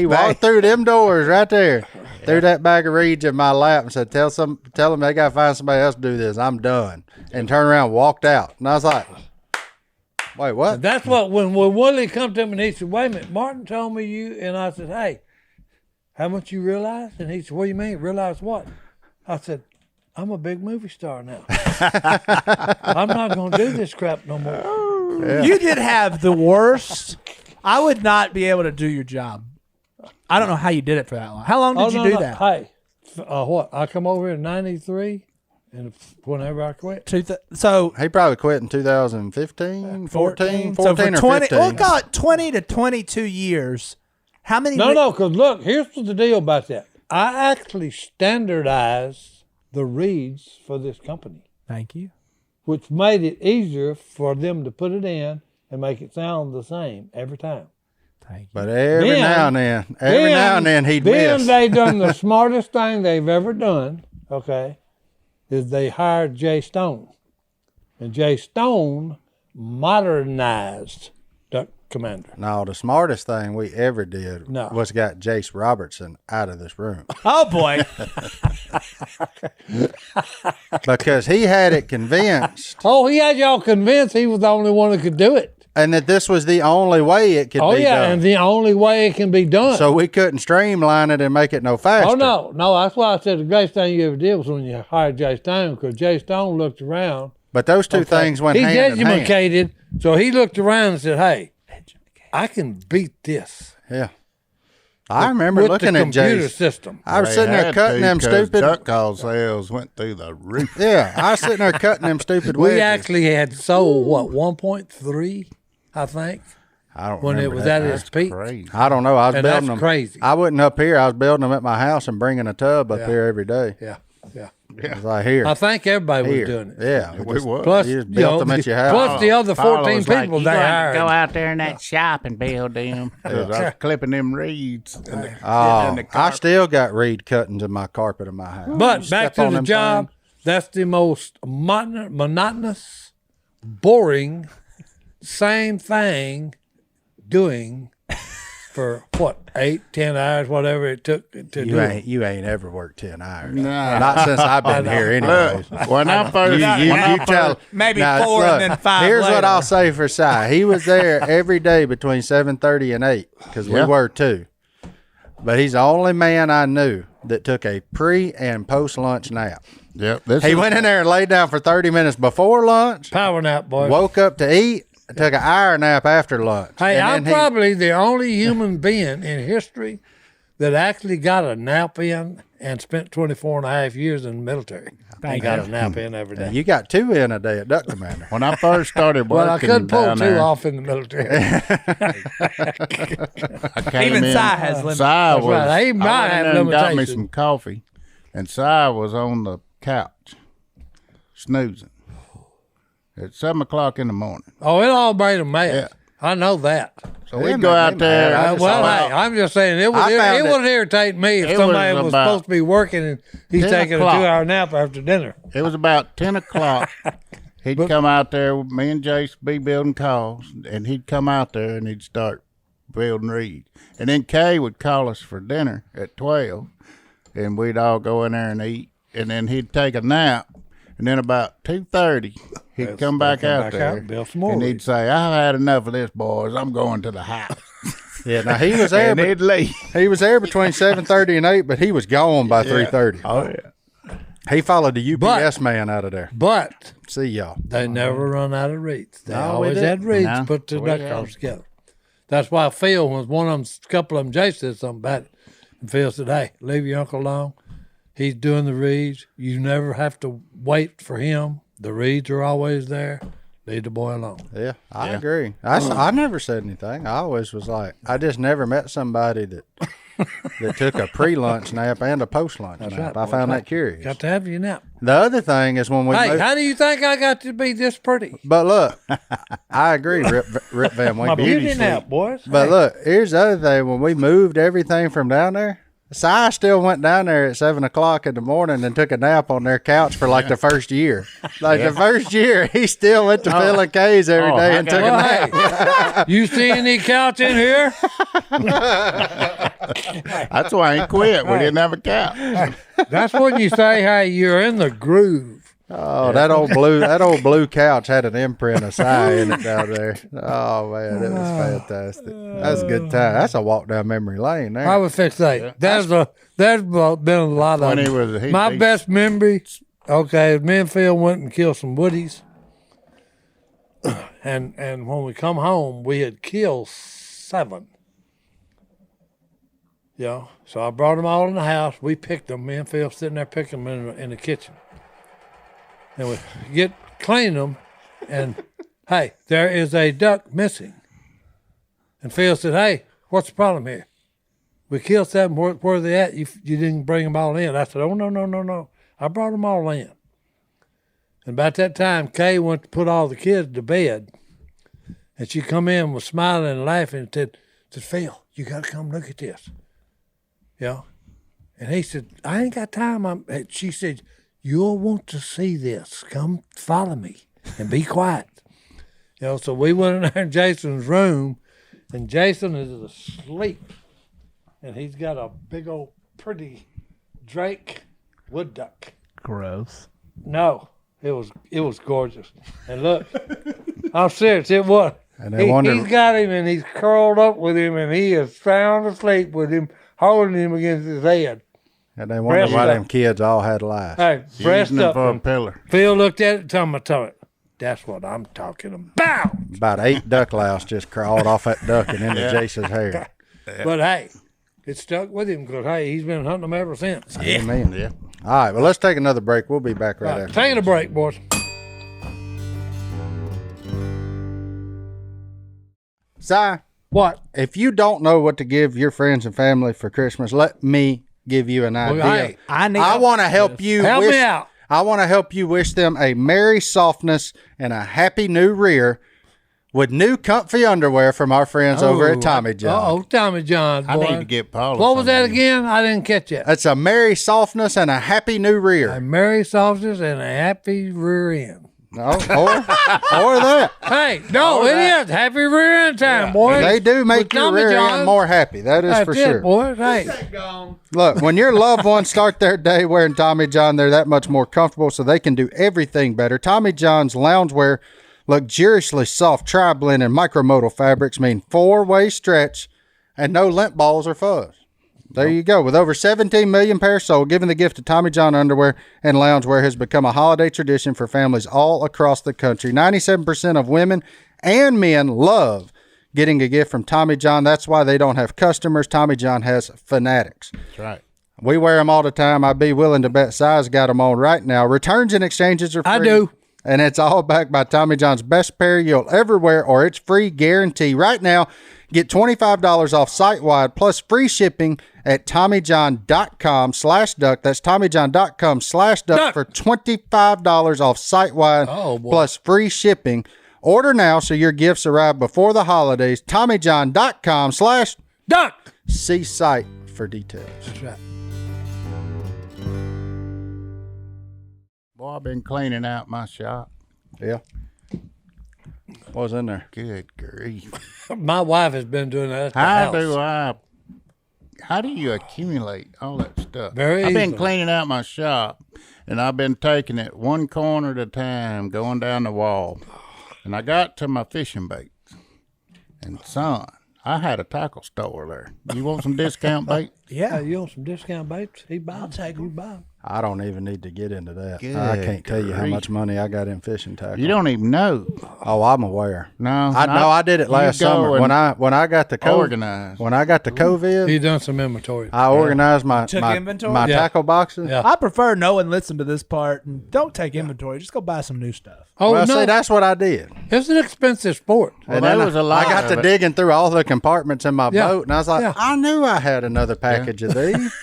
Speaker 4: walked through them doors right there, threw that bag of reeds in my lap, and said, "Tell them they gotta find somebody else to do this. I'm done." And turned around, and walked out, and I was like, "Wait, what?"
Speaker 2: And that's what when Willie come to me and he said, "Wait a minute, Martin told me you," and I said, "Hey, how much you realize?" And he said, "What do you mean? Realize what?" I said, "I'm a big movie star now. I'm not going to do this crap no more."
Speaker 3: You did have the worst. I would not be able to do your job. I don't know how you did it for that long. How long did you do that?
Speaker 2: Hey, what? I come over in '93, and whenever I quit,
Speaker 3: So
Speaker 4: He probably quit in 2015, 14
Speaker 3: So for
Speaker 4: or
Speaker 3: 20,
Speaker 4: 15.
Speaker 3: well, got 20 to 22 years. How many?
Speaker 2: no, because look, here's the deal about that. I actually standardized the reeds for this company,
Speaker 3: Thank you.
Speaker 2: which made it easier for them to put it in and make it sound the same every time.
Speaker 4: But every
Speaker 2: Then-
Speaker 4: now and then he'd
Speaker 2: then
Speaker 4: miss.
Speaker 2: they done the smartest thing they've ever done, okay, is they hired Jay Stone. And Jay Stone modernized Duck Commander.
Speaker 4: No, the smartest thing we ever did was got Jace Robertson out of this room.
Speaker 3: Oh boy.
Speaker 4: Because he had it convinced
Speaker 2: Oh, he had y'all convinced he was the only one that could do it.
Speaker 4: and that this was the only way it could
Speaker 2: Oh,
Speaker 4: be
Speaker 2: yeah,
Speaker 4: done.
Speaker 2: and the only way it can be done.
Speaker 4: So we couldn't streamline it and make it no faster.
Speaker 2: Oh, no, that's why I said the greatest thing you ever did was when you hired Jay Stone, because Jay Stone looked around.
Speaker 4: But those two things went
Speaker 2: He's
Speaker 4: hand in hand.
Speaker 2: educated, so he looked around and said, hey, I can beat this.
Speaker 4: Yeah. I remember
Speaker 2: with
Speaker 4: looking
Speaker 2: the
Speaker 4: at
Speaker 2: computer
Speaker 4: Jace.
Speaker 2: system.
Speaker 4: I was
Speaker 1: They
Speaker 4: sitting there
Speaker 1: had
Speaker 4: cutting
Speaker 1: to,
Speaker 4: them
Speaker 1: 'cause
Speaker 4: stupid.
Speaker 1: duck call sales went through the roof.
Speaker 4: Yeah, I was sitting there cutting them stupid wedges.
Speaker 2: We actually had sold, 1.3, I think,
Speaker 4: I don't
Speaker 2: when it
Speaker 4: remember
Speaker 2: was
Speaker 4: that.
Speaker 2: at its peak.
Speaker 1: Crazy.
Speaker 4: I don't know. I was
Speaker 2: And
Speaker 4: building
Speaker 2: that's
Speaker 4: them.
Speaker 2: crazy.
Speaker 4: I wasn't up here. I was building them at my house and bringing a tub up here every day.
Speaker 2: Yeah.
Speaker 4: It was like here.
Speaker 2: I think everybody
Speaker 4: here.
Speaker 2: was doing it.
Speaker 4: Yeah.
Speaker 1: We was.
Speaker 2: Plus,
Speaker 4: You just built them at your house.
Speaker 2: plus the other
Speaker 1: Paolo
Speaker 2: 14
Speaker 1: was like,
Speaker 2: people
Speaker 1: "You
Speaker 2: they
Speaker 1: gonna
Speaker 2: hired.
Speaker 1: go out there in that shop and build them. 'Cause I was clipping them reeds. In the,
Speaker 4: Oh,
Speaker 1: in the
Speaker 4: I
Speaker 1: carpet.
Speaker 4: still got reed cuttings in my carpet in my house.
Speaker 2: But
Speaker 4: You
Speaker 2: back
Speaker 4: step
Speaker 2: to
Speaker 4: on
Speaker 2: the
Speaker 4: them
Speaker 2: job,
Speaker 4: things.
Speaker 2: that's the most monotonous, boring, same thing doing for what, 8, 10 hours, whatever it took to do it.
Speaker 4: You ain't ever worked 10 hours.
Speaker 1: Nah.
Speaker 4: Not since I've been here anyways.
Speaker 1: Look, when I first,
Speaker 4: You tell
Speaker 3: Maybe
Speaker 4: Now,
Speaker 3: 4
Speaker 4: look,
Speaker 3: and then 5
Speaker 4: Here's
Speaker 3: later.
Speaker 4: what I'll say for Si. He was there every day between 7:30 and 8 because we
Speaker 1: Yeah.
Speaker 4: were too. But he's the only man I knew that took a pre and post lunch nap.
Speaker 1: Yep, this
Speaker 4: He
Speaker 1: is-
Speaker 4: went in there and laid down for 30 minutes before lunch,
Speaker 2: Power nap, boy.
Speaker 4: woke up to eat, took an hour nap after lunch.
Speaker 2: Hey,
Speaker 4: And
Speaker 2: I'm
Speaker 4: then he-
Speaker 2: probably the only human being in history that actually got a nap in and spent 24 and a half years in the military. Ain't got a nap in every day.
Speaker 4: You got 2 in a day at Duck Commander.
Speaker 1: when I first started working
Speaker 2: Well, I couldn't pull
Speaker 1: down
Speaker 2: 2
Speaker 1: there,
Speaker 2: off in the military.
Speaker 1: I came
Speaker 3: Even
Speaker 1: in,
Speaker 3: Si has limits.
Speaker 1: Si was,
Speaker 2: right. He might
Speaker 1: I went
Speaker 2: have
Speaker 1: in there and got me
Speaker 2: limitations.
Speaker 1: some coffee, and Si was on the couch snoozing at 7 o'clock in the morning.
Speaker 2: Oh, it all made him mad.
Speaker 1: Yeah.
Speaker 2: I know that.
Speaker 1: So
Speaker 4: It
Speaker 1: we
Speaker 4: made
Speaker 1: go
Speaker 4: me
Speaker 1: out there.
Speaker 4: mad. I just
Speaker 2: Well,
Speaker 4: saw
Speaker 2: hey, I'm just saying it
Speaker 4: I found
Speaker 2: would irritate me if
Speaker 1: It
Speaker 2: somebody
Speaker 1: was
Speaker 2: was
Speaker 1: about
Speaker 2: supposed to be working and he's
Speaker 1: 10
Speaker 2: taking
Speaker 1: o'clock.
Speaker 2: a 2-hour nap after dinner.
Speaker 1: It was about 10 o'clock. He'd come out there with me and Jace be building calls, and he'd come out there and he'd start building reeds. And then Kay would call us for dinner at 12, and we'd all go in there and eat. And then he'd take a nap, and then about 2:30, he'd come back out there,
Speaker 2: and build some more
Speaker 1: and he'd
Speaker 2: reeds.
Speaker 1: say, "I've had enough of this, boys. I'm going to the house."
Speaker 4: Yeah, now he was there,
Speaker 1: And
Speaker 4: but
Speaker 1: he'd leave.
Speaker 4: he was there between 7:30 and 8, but he was gone by 3:30.
Speaker 1: Oh, yeah.
Speaker 4: He followed the UPS
Speaker 2: But-
Speaker 4: man out of there.
Speaker 2: But
Speaker 4: See y'all.
Speaker 2: they never run out of reeds. They
Speaker 4: No, we
Speaker 2: always
Speaker 4: didn't.
Speaker 2: had reeds
Speaker 1: No,
Speaker 2: put the
Speaker 1: we
Speaker 2: duck
Speaker 1: had.
Speaker 2: calls together. That's why Phil was one of them. Couple of them, Jay said something about it. And Phil said, "Hey, leave your uncle alone. He's doing the reeds. You never have to wait for him. The reeds are always there. Leave the boy alone."
Speaker 4: Yeah, I agree. I never said anything. I always was like, I just never met somebody that took a pre-lunch nap and a post-lunch nap.
Speaker 2: right,
Speaker 4: I
Speaker 2: boy,
Speaker 4: found
Speaker 2: that's
Speaker 4: that curious.
Speaker 2: Got to have your nap.
Speaker 4: The other thing is when we
Speaker 2: Hey,
Speaker 4: moved,
Speaker 2: how do you think I got to be this pretty?
Speaker 4: but look, I agree, Rip Van
Speaker 2: My
Speaker 4: Winkle.
Speaker 2: beauty nap, boys.
Speaker 4: But
Speaker 2: Hey,
Speaker 4: look, here's the other thing. When we moved everything from down there, Si still went down there at 7 o'clock in the morning and took a nap on their couch for like the first year. Like the first year, he still went to Phil and Kay's every day and took a
Speaker 2: well,
Speaker 4: nap.
Speaker 2: hey, you see any couch in here?
Speaker 1: That's why I ain't quit. We didn't have a couch.
Speaker 2: That's when you say, "Hey, you're in the groove."
Speaker 4: Oh, that old blue couch had an imprint of Si in it down there. Oh man, it was fantastic. That's a good time. That's a walk down memory lane there.
Speaker 2: I would fix that. There's been a lot
Speaker 1: When
Speaker 2: of
Speaker 1: he was he-
Speaker 2: my
Speaker 1: he-
Speaker 2: best memory. Okay, me and Phil went and killed some woodies, and when we come home, we had killed 7. Yeah, so I brought them all in the house. We picked them. Me and Phil sitting there picking them in the kitchen, and we get clean them, and hey, there is a duck missing. And Phil said, "Hey, what's the problem here? We killed 7. Where are they at? You didn't bring them all in." I said, "Oh, no. I brought them all in." And about that time, Kay went to put all the kids to bed. And she come in, was smiling and laughing and said, said, Phil, you got to come look at this. Yeah. And he said, I ain't got time. She said, you'll want to see this. Come follow me and be quiet. So we went in there in Jason's room, and Jason is asleep. And he's got a big old pretty Drake wood duck.
Speaker 3: Gross.
Speaker 2: No, it was gorgeous. And look, I'm serious, it was.
Speaker 4: And he's
Speaker 2: got him, and he's curled up with him, and he is sound asleep with him, holding him against his head.
Speaker 4: And they wonder why them kids all had life.
Speaker 2: Hey, breast
Speaker 1: Using it
Speaker 2: up.
Speaker 1: for a pillar.
Speaker 2: Phil looked at it, told me, that's what I'm talking about.
Speaker 4: About 8 duck louse just crawled off that duck and into Jason's hair.
Speaker 2: But hey, it stuck with him because, hey, he's been hunting them ever since.
Speaker 4: Amen. Yeah. All right, well, let's take another break. We'll be back right after.
Speaker 2: Taking a break, boys.
Speaker 4: Si,
Speaker 2: What?
Speaker 4: if you don't know what to give your friends and family for Christmas, let me give you an idea.
Speaker 2: hey,
Speaker 4: I want to help you.
Speaker 2: Help me out.
Speaker 4: I want to help you wish them a merry softness and a happy new rear with new comfy underwear from our friends over at Tommy John.
Speaker 2: Oh, Tommy John.
Speaker 1: I
Speaker 2: Boy.
Speaker 1: need to get Paula.
Speaker 2: What was that
Speaker 1: some.
Speaker 2: again? I didn't catch it.
Speaker 4: It's a merry softness and a happy new rear.
Speaker 2: A merry sausage and a happy rear end.
Speaker 4: No, or that.
Speaker 2: Hey, no, it is happy rear end time, boys.
Speaker 4: They do make
Speaker 2: With
Speaker 4: your
Speaker 2: Tommy
Speaker 4: rear
Speaker 2: John.
Speaker 4: end more happy. That is
Speaker 2: That's
Speaker 4: for
Speaker 2: it,
Speaker 4: sure.
Speaker 2: boys. Hey,
Speaker 4: Look, when your loved ones start their day wearing Tommy John, they're that much more comfortable, so they can do everything better. Tommy John's loungewear, luxuriously soft tri-blend and micromodal fabrics mean 4-way stretch and no lint balls or fuzz. There you go. With over 17 million pairs sold, giving the gift of Tommy John underwear and loungewear has become a holiday tradition for families all across the country. 97% of women and men love getting a gift from Tommy John. That's why they don't have customers. Tommy John has fanatics.
Speaker 1: That's right.
Speaker 4: We wear them all the time. I'd be willing to bet Si's got them on right now. Returns and exchanges are free.
Speaker 2: I do.
Speaker 4: And it's all backed by Tommy John's best pair you'll ever wear, or it's free guarantee. Right now, get $25 off site-wide plus free shipping at TommyJohn.com/duck. That's TommyJohn.com/duck for $25 off site-wide plus free shipping. Order now so your gifts arrive before the holidays. TommyJohn.com/duck. See site for details.
Speaker 2: That's right.
Speaker 1: Boy, I've been cleaning out my shop.
Speaker 4: Yeah. What was in there?
Speaker 1: Good grief.
Speaker 2: My wife has been doing that at the house.
Speaker 1: How do you accumulate all that stuff?
Speaker 2: Very
Speaker 1: I've been
Speaker 2: easily.
Speaker 1: cleaning out my shop, and I've been taking it one corner at a time, going down the wall. And I got to my fishing baits. And, son, I had a tackle store there. You want some discount bait?
Speaker 2: Yeah, you want some discount baits? He buy them. You buy them.
Speaker 4: I don't even need to get into that.
Speaker 1: Good
Speaker 4: I can't tell you how
Speaker 1: grief.
Speaker 4: much money I got in fishing tackle.
Speaker 1: You don't even know.
Speaker 4: Oh, I'm aware.
Speaker 1: No.
Speaker 4: I did it last
Speaker 1: you go
Speaker 4: summer
Speaker 1: and
Speaker 4: when I got the
Speaker 1: organize.
Speaker 4: When I got the COVID,
Speaker 2: He done some inventory.
Speaker 4: I organized my
Speaker 3: Took inventory?
Speaker 4: my
Speaker 2: Yeah.
Speaker 4: tackle boxes.
Speaker 2: Yeah.
Speaker 3: I prefer no one listen to this part and don't take inventory. Just go buy some new stuff.
Speaker 2: Oh,
Speaker 4: Well,
Speaker 2: no.
Speaker 4: see, that's what I did.
Speaker 2: It's an expensive sport.
Speaker 1: Well,
Speaker 4: And
Speaker 1: there
Speaker 4: then
Speaker 1: was a lot
Speaker 4: I got
Speaker 1: of
Speaker 4: to
Speaker 1: it.
Speaker 4: digging through all the compartments in my
Speaker 2: Yeah.
Speaker 4: boat, and I was like,
Speaker 2: Yeah.
Speaker 4: I knew I had another package of these.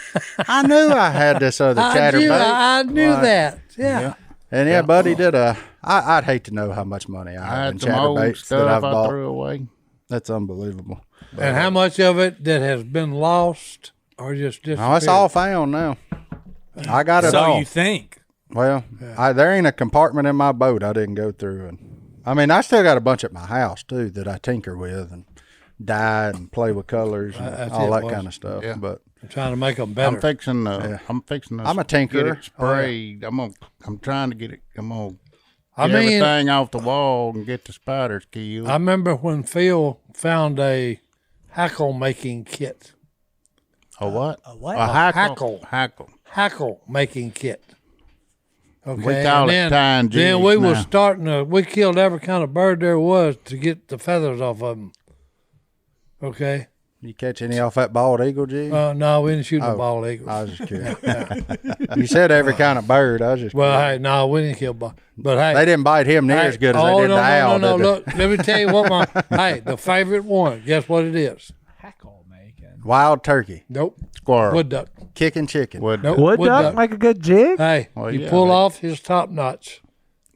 Speaker 4: I knew I had this other chatterbait.
Speaker 2: I knew
Speaker 4: Like,
Speaker 2: that. Yeah.
Speaker 4: And yeah, Buddy did I'd hate to know how much money I
Speaker 1: I
Speaker 4: have in
Speaker 1: had some old
Speaker 4: chatterbaits that
Speaker 1: stuff
Speaker 4: I've
Speaker 1: I
Speaker 4: bought.
Speaker 1: threw away.
Speaker 4: That's unbelievable.
Speaker 2: And how much of it that has been lost or just disappeared?
Speaker 4: Oh, it's all found now. I got it
Speaker 3: So
Speaker 4: all.
Speaker 3: you think?
Speaker 4: Well, there ain't a compartment in my boat I didn't go through, and I mean, I still got a bunch at my house too that I tinker with and dye and play with colors and
Speaker 2: That's
Speaker 4: all
Speaker 2: it,
Speaker 4: that
Speaker 2: boys.
Speaker 4: kind of stuff.
Speaker 1: Yeah.
Speaker 4: But
Speaker 2: I'm trying to make them better.
Speaker 1: I'm fixing to. I'm
Speaker 4: I'm a
Speaker 1: get
Speaker 4: tinkerer.
Speaker 1: it sprayed. I'm trying to get it. I'm gonna get
Speaker 2: I mean,
Speaker 1: everything off the wall and get the spiders killed.
Speaker 2: I remember when Phil found a hackle making kit.
Speaker 1: A what?
Speaker 3: A what?
Speaker 1: A
Speaker 2: hackle.
Speaker 1: Hackle.
Speaker 2: Hackle making kit. Okay.
Speaker 1: We call
Speaker 2: and
Speaker 1: it tying
Speaker 2: then
Speaker 1: jigs
Speaker 2: we was
Speaker 1: now.
Speaker 2: starting to, we killed every kind of bird there was to get the feathers off of them. Okay.
Speaker 4: You catch any off that bald eagle, G?
Speaker 2: No, we didn't shoot the
Speaker 4: Oh,
Speaker 2: bald eagles.
Speaker 4: I was just curious. You said every kind of bird. I was just
Speaker 2: Well,
Speaker 4: curious.
Speaker 2: hey, no, we didn't kill bald. But hey,
Speaker 4: They didn't bite him near
Speaker 2: hey,
Speaker 4: as good as
Speaker 2: oh,
Speaker 4: they did
Speaker 2: no,
Speaker 4: the owl.
Speaker 2: No,
Speaker 4: did they?
Speaker 2: look, let me tell you what my the favorite one. Guess what it is?
Speaker 3: Hackle making.
Speaker 4: Wild turkey,
Speaker 2: Nope.
Speaker 1: Squirrel.
Speaker 2: Wood duck.
Speaker 4: kicking chicken.
Speaker 1: Wood.
Speaker 2: Nope.
Speaker 3: Wood
Speaker 2: Wood
Speaker 3: duck
Speaker 2: duck.
Speaker 3: make a good jig?
Speaker 2: Hey,
Speaker 1: Well,
Speaker 2: you
Speaker 1: yeah,
Speaker 2: pull
Speaker 1: they-
Speaker 2: off his top notch,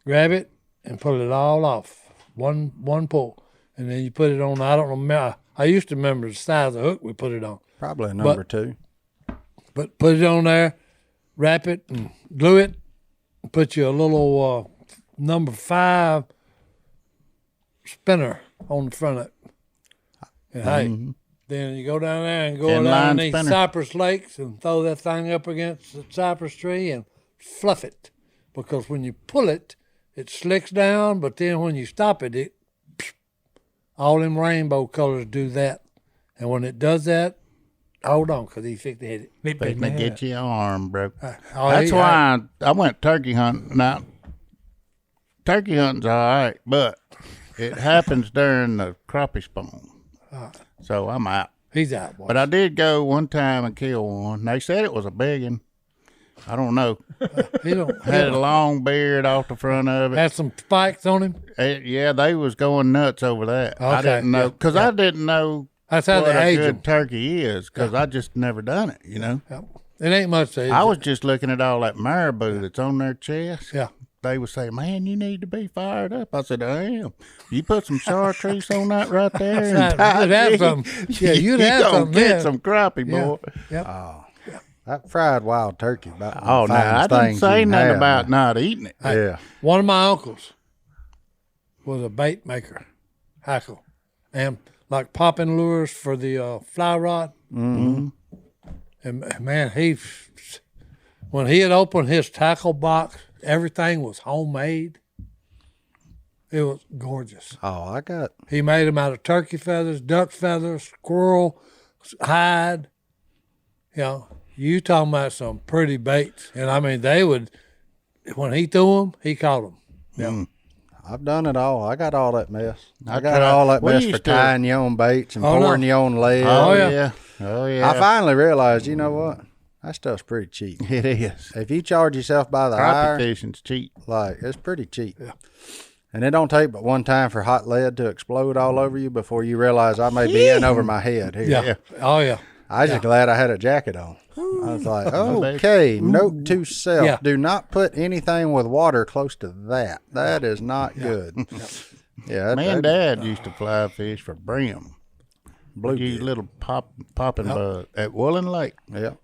Speaker 2: grab it, and pull it all off. One pull, and then you put it on. I don't remember. I used to remember the size of the hook we put it on.
Speaker 4: Probably a number 2.
Speaker 2: But put it on there, wrap it, and glue it. And put you a little number 5 spinner on the front of it. And hey, then you go down there and go
Speaker 1: Inline
Speaker 2: down these
Speaker 1: spinner.
Speaker 2: cypress lakes and throw that thing up against the cypress tree and fluff it. Because when you pull it, it slicks down, but then when you stop it, all them rainbow colors do that. And when it does that, hold on, because he fixed to hit it.
Speaker 1: They get your arm broke.
Speaker 2: Oh,
Speaker 1: That's why I went turkey hunting. Now, turkey hunting's all right, but it happens during the crappie spawn. So I'm out.
Speaker 2: He's out, boy.
Speaker 1: But I did go one time and kill one. They said it was a big one. I don't know.
Speaker 2: He don't
Speaker 1: Had a long beard off the front of it.
Speaker 2: had some spikes on him.
Speaker 1: Yeah, they was going nuts over that. I
Speaker 2: Okay,
Speaker 1: didn't know because I didn't know
Speaker 2: That's how
Speaker 1: what
Speaker 2: they
Speaker 1: a
Speaker 2: age
Speaker 1: good
Speaker 2: them.
Speaker 1: turkey is because I just never done it. You know,
Speaker 2: Yep. It ain't much to age.
Speaker 1: I was just looking at all that marabou that's on their chest.
Speaker 2: Yeah.
Speaker 1: They would say, "Man, you need to be fired up." I said, "I am." You put some chartreuse on that right there, and
Speaker 2: You'd have some. Yeah, you'd have
Speaker 1: gonna
Speaker 2: some
Speaker 1: get
Speaker 2: there.
Speaker 1: some crappie,
Speaker 2: Yeah.
Speaker 1: boy.
Speaker 2: Yep.
Speaker 4: That fried wild turkey. About
Speaker 1: Oh, no, I didn't say nothing about not eating it.
Speaker 4: Yeah.
Speaker 2: One of my uncles was a bait maker, hackle, and like popping lures for the fly rod. Mm-hmm. And man, when he had opened his tackle box, everything was homemade. It was gorgeous.
Speaker 4: Oh,
Speaker 2: He made them out of turkey feathers, duck feathers, squirrel hide. You know, you talking about some pretty baits, and I mean they would. When he threw them, he caught them. Yeah.
Speaker 4: I've done it all. I got all that mess. I got
Speaker 1: tried-
Speaker 4: all that
Speaker 1: we
Speaker 4: mess for
Speaker 1: used to-
Speaker 4: tying your own baits and
Speaker 2: Oh, no.
Speaker 4: pouring your own lead.
Speaker 1: Oh,
Speaker 2: yeah.
Speaker 1: yeah. Oh, yeah.
Speaker 4: I finally realized, you know what? That stuff's pretty cheap.
Speaker 1: It is.
Speaker 4: If you charge yourself by the
Speaker 1: Crappie
Speaker 4: hour,
Speaker 1: fishing's cheap.
Speaker 4: like, it's pretty cheap. Yeah. And it don't take but one time for hot lead to explode all over you before you realize I may be in over my head here.
Speaker 2: Yeah. Oh yeah.
Speaker 4: I was just glad I had a jacket on. I was like, okay, note to self,
Speaker 2: Yeah.
Speaker 4: do not put anything with water close to that. That is not good. Yeah,
Speaker 1: Me and Dad used to fly fish for brim.
Speaker 4: blue
Speaker 1: Use little popping bud at Woolen Lake.
Speaker 4: Yeah.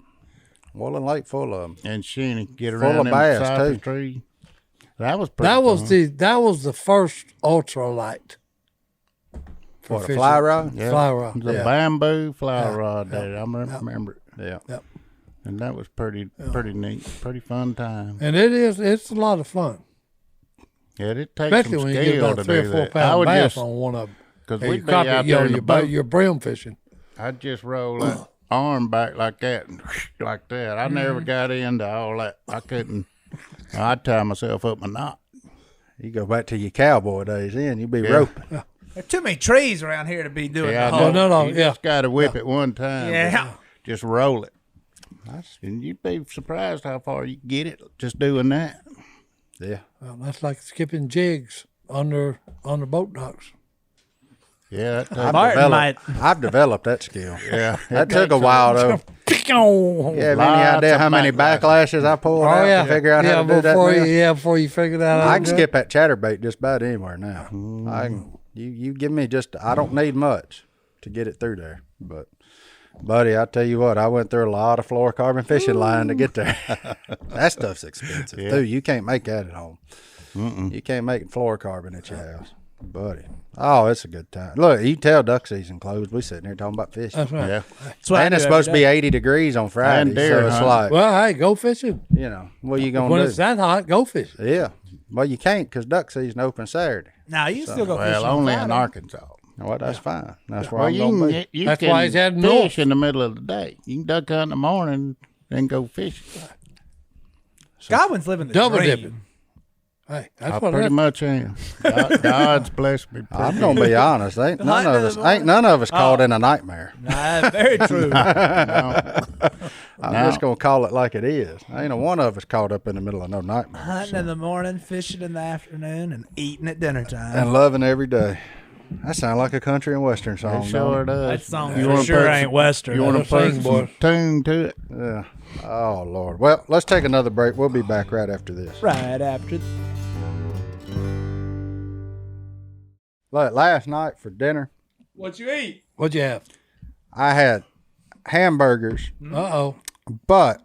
Speaker 4: Woolen Lake full of them.
Speaker 1: And Sheeny get
Speaker 4: Full
Speaker 1: around
Speaker 4: of
Speaker 1: them
Speaker 4: bass,
Speaker 1: cypress
Speaker 4: too.
Speaker 1: tree. That was pretty
Speaker 2: That was
Speaker 1: fun.
Speaker 2: that was the first ultralight.
Speaker 4: For the
Speaker 2: fishing.
Speaker 4: fly rod?
Speaker 1: Yeah.
Speaker 2: fly rod,
Speaker 1: The
Speaker 2: yeah.
Speaker 1: bamboo fly rod there. I remember it.
Speaker 4: Yeah.
Speaker 2: Yep.
Speaker 1: And that was pretty neat. Pretty fun time.
Speaker 2: And it's a lot of fun,
Speaker 1: Yeah, it takes
Speaker 2: especially
Speaker 1: some
Speaker 2: when you get
Speaker 1: skill
Speaker 2: about
Speaker 1: to
Speaker 2: 3 or
Speaker 1: do
Speaker 2: 4
Speaker 1: that. I
Speaker 2: pound
Speaker 1: would
Speaker 2: bass
Speaker 1: just,
Speaker 2: on one of them.
Speaker 1: because
Speaker 2: Hey,
Speaker 1: we'd
Speaker 2: you
Speaker 1: be
Speaker 2: copy,
Speaker 1: out
Speaker 2: you know,
Speaker 1: there in the boat.
Speaker 2: you're brim fishing.
Speaker 1: I'd just roll that arm back like that and like that. I never got into all that. I couldn't. I'd tie myself up in a knot.
Speaker 4: You go back to your cowboy days then, you'd be roping.
Speaker 3: There's too many trees around here to be doing
Speaker 1: Yeah,
Speaker 3: the
Speaker 1: I
Speaker 3: whole.
Speaker 1: know.
Speaker 2: no,
Speaker 1: You
Speaker 2: yeah.
Speaker 1: just got to whip it one time.
Speaker 3: Yeah.
Speaker 1: Just roll it. And you'd be surprised how far you can get it just doing that.
Speaker 4: Yeah.
Speaker 2: Well, that's like skipping jigs under boat docks.
Speaker 1: Yeah, that takes,
Speaker 3: Martin might.
Speaker 4: I've developed that skill.
Speaker 1: yeah.
Speaker 4: That took a while though.
Speaker 2: Oh
Speaker 4: You have any
Speaker 1: Lots
Speaker 4: idea
Speaker 1: of
Speaker 4: how many backlashes I pulled out
Speaker 2: yeah,
Speaker 4: to figure out
Speaker 2: yeah,
Speaker 4: how to do that
Speaker 2: before
Speaker 4: mess?
Speaker 2: before you figured out. how
Speaker 4: I
Speaker 2: to
Speaker 4: can
Speaker 2: do it.
Speaker 4: skip that chatterbait just about anywhere now. I can, you give me just, I don't need much to get it through there. But, buddy, I tell you what, I went through a lot of fluorocarbon fishing line to get there. That stuff's expensive too. You can't make that at home. You can't make fluorocarbon at your house, buddy. Oh, it's a good time. Look, you can tell duck season closed. We sitting here talking about fishing.
Speaker 2: That's right.
Speaker 1: Yeah.
Speaker 3: That's what I
Speaker 4: And
Speaker 3: do
Speaker 4: it's
Speaker 3: every
Speaker 4: supposed to be
Speaker 3: day.
Speaker 4: 80 degrees on Friday,
Speaker 1: And deer
Speaker 4: so it's
Speaker 1: hunting.
Speaker 4: like,
Speaker 2: Well, hey, go fishing.
Speaker 4: you know, what are you going
Speaker 2: When
Speaker 4: to do?
Speaker 2: it's that hot, go fishing.
Speaker 4: Yeah. Well, you can't because duck season open Saturday.
Speaker 3: Now you still go fishing.
Speaker 1: Well,
Speaker 3: on
Speaker 1: only in
Speaker 3: Friday.
Speaker 1: Arkansas.
Speaker 4: Well, that's fine. That's where
Speaker 1: Well,
Speaker 4: I'm
Speaker 1: you
Speaker 4: going to
Speaker 1: can,
Speaker 4: be.
Speaker 1: you
Speaker 2: That's
Speaker 1: can
Speaker 2: why he's heading
Speaker 1: fish
Speaker 2: north.
Speaker 1: in the middle of the day. You can duck hunt in the morning and go fishing.
Speaker 3: Godwin's living the
Speaker 2: Double
Speaker 3: dream.
Speaker 2: dipping. Hey, that's
Speaker 1: I
Speaker 2: what
Speaker 1: pretty
Speaker 2: that's.
Speaker 1: much am. God's blessed me. Pretty
Speaker 4: I'm gonna be honest. Ain't none
Speaker 3: Hunting
Speaker 4: of
Speaker 3: in
Speaker 4: us
Speaker 3: the morning?
Speaker 4: ain't none of us caught in a nightmare.
Speaker 3: Nah, very true.
Speaker 4: I'm just gonna call it like it is. Ain't a one of us caught up in the middle of no nightmare.
Speaker 3: Hunting in the morning, fishing in the afternoon, and eating at dinner time.
Speaker 4: And loving every day. That sounds like a country and western song.
Speaker 1: It sure
Speaker 4: don't
Speaker 3: That
Speaker 1: does.
Speaker 3: song
Speaker 1: You
Speaker 3: for
Speaker 1: wanna
Speaker 3: sure
Speaker 1: put
Speaker 3: ain't
Speaker 1: some-
Speaker 3: Western.
Speaker 1: You want to
Speaker 2: That's a
Speaker 1: put
Speaker 2: sing,
Speaker 1: some
Speaker 2: boy.
Speaker 1: tune to it?
Speaker 4: it? Yeah. Oh Lord. Well, let's take another break. We'll be back right after this.
Speaker 3: Right after.
Speaker 4: Like last night for dinner,
Speaker 3: What you eat?
Speaker 2: What'd you have?
Speaker 4: I had hamburgers,
Speaker 2: Uh-oh.
Speaker 4: but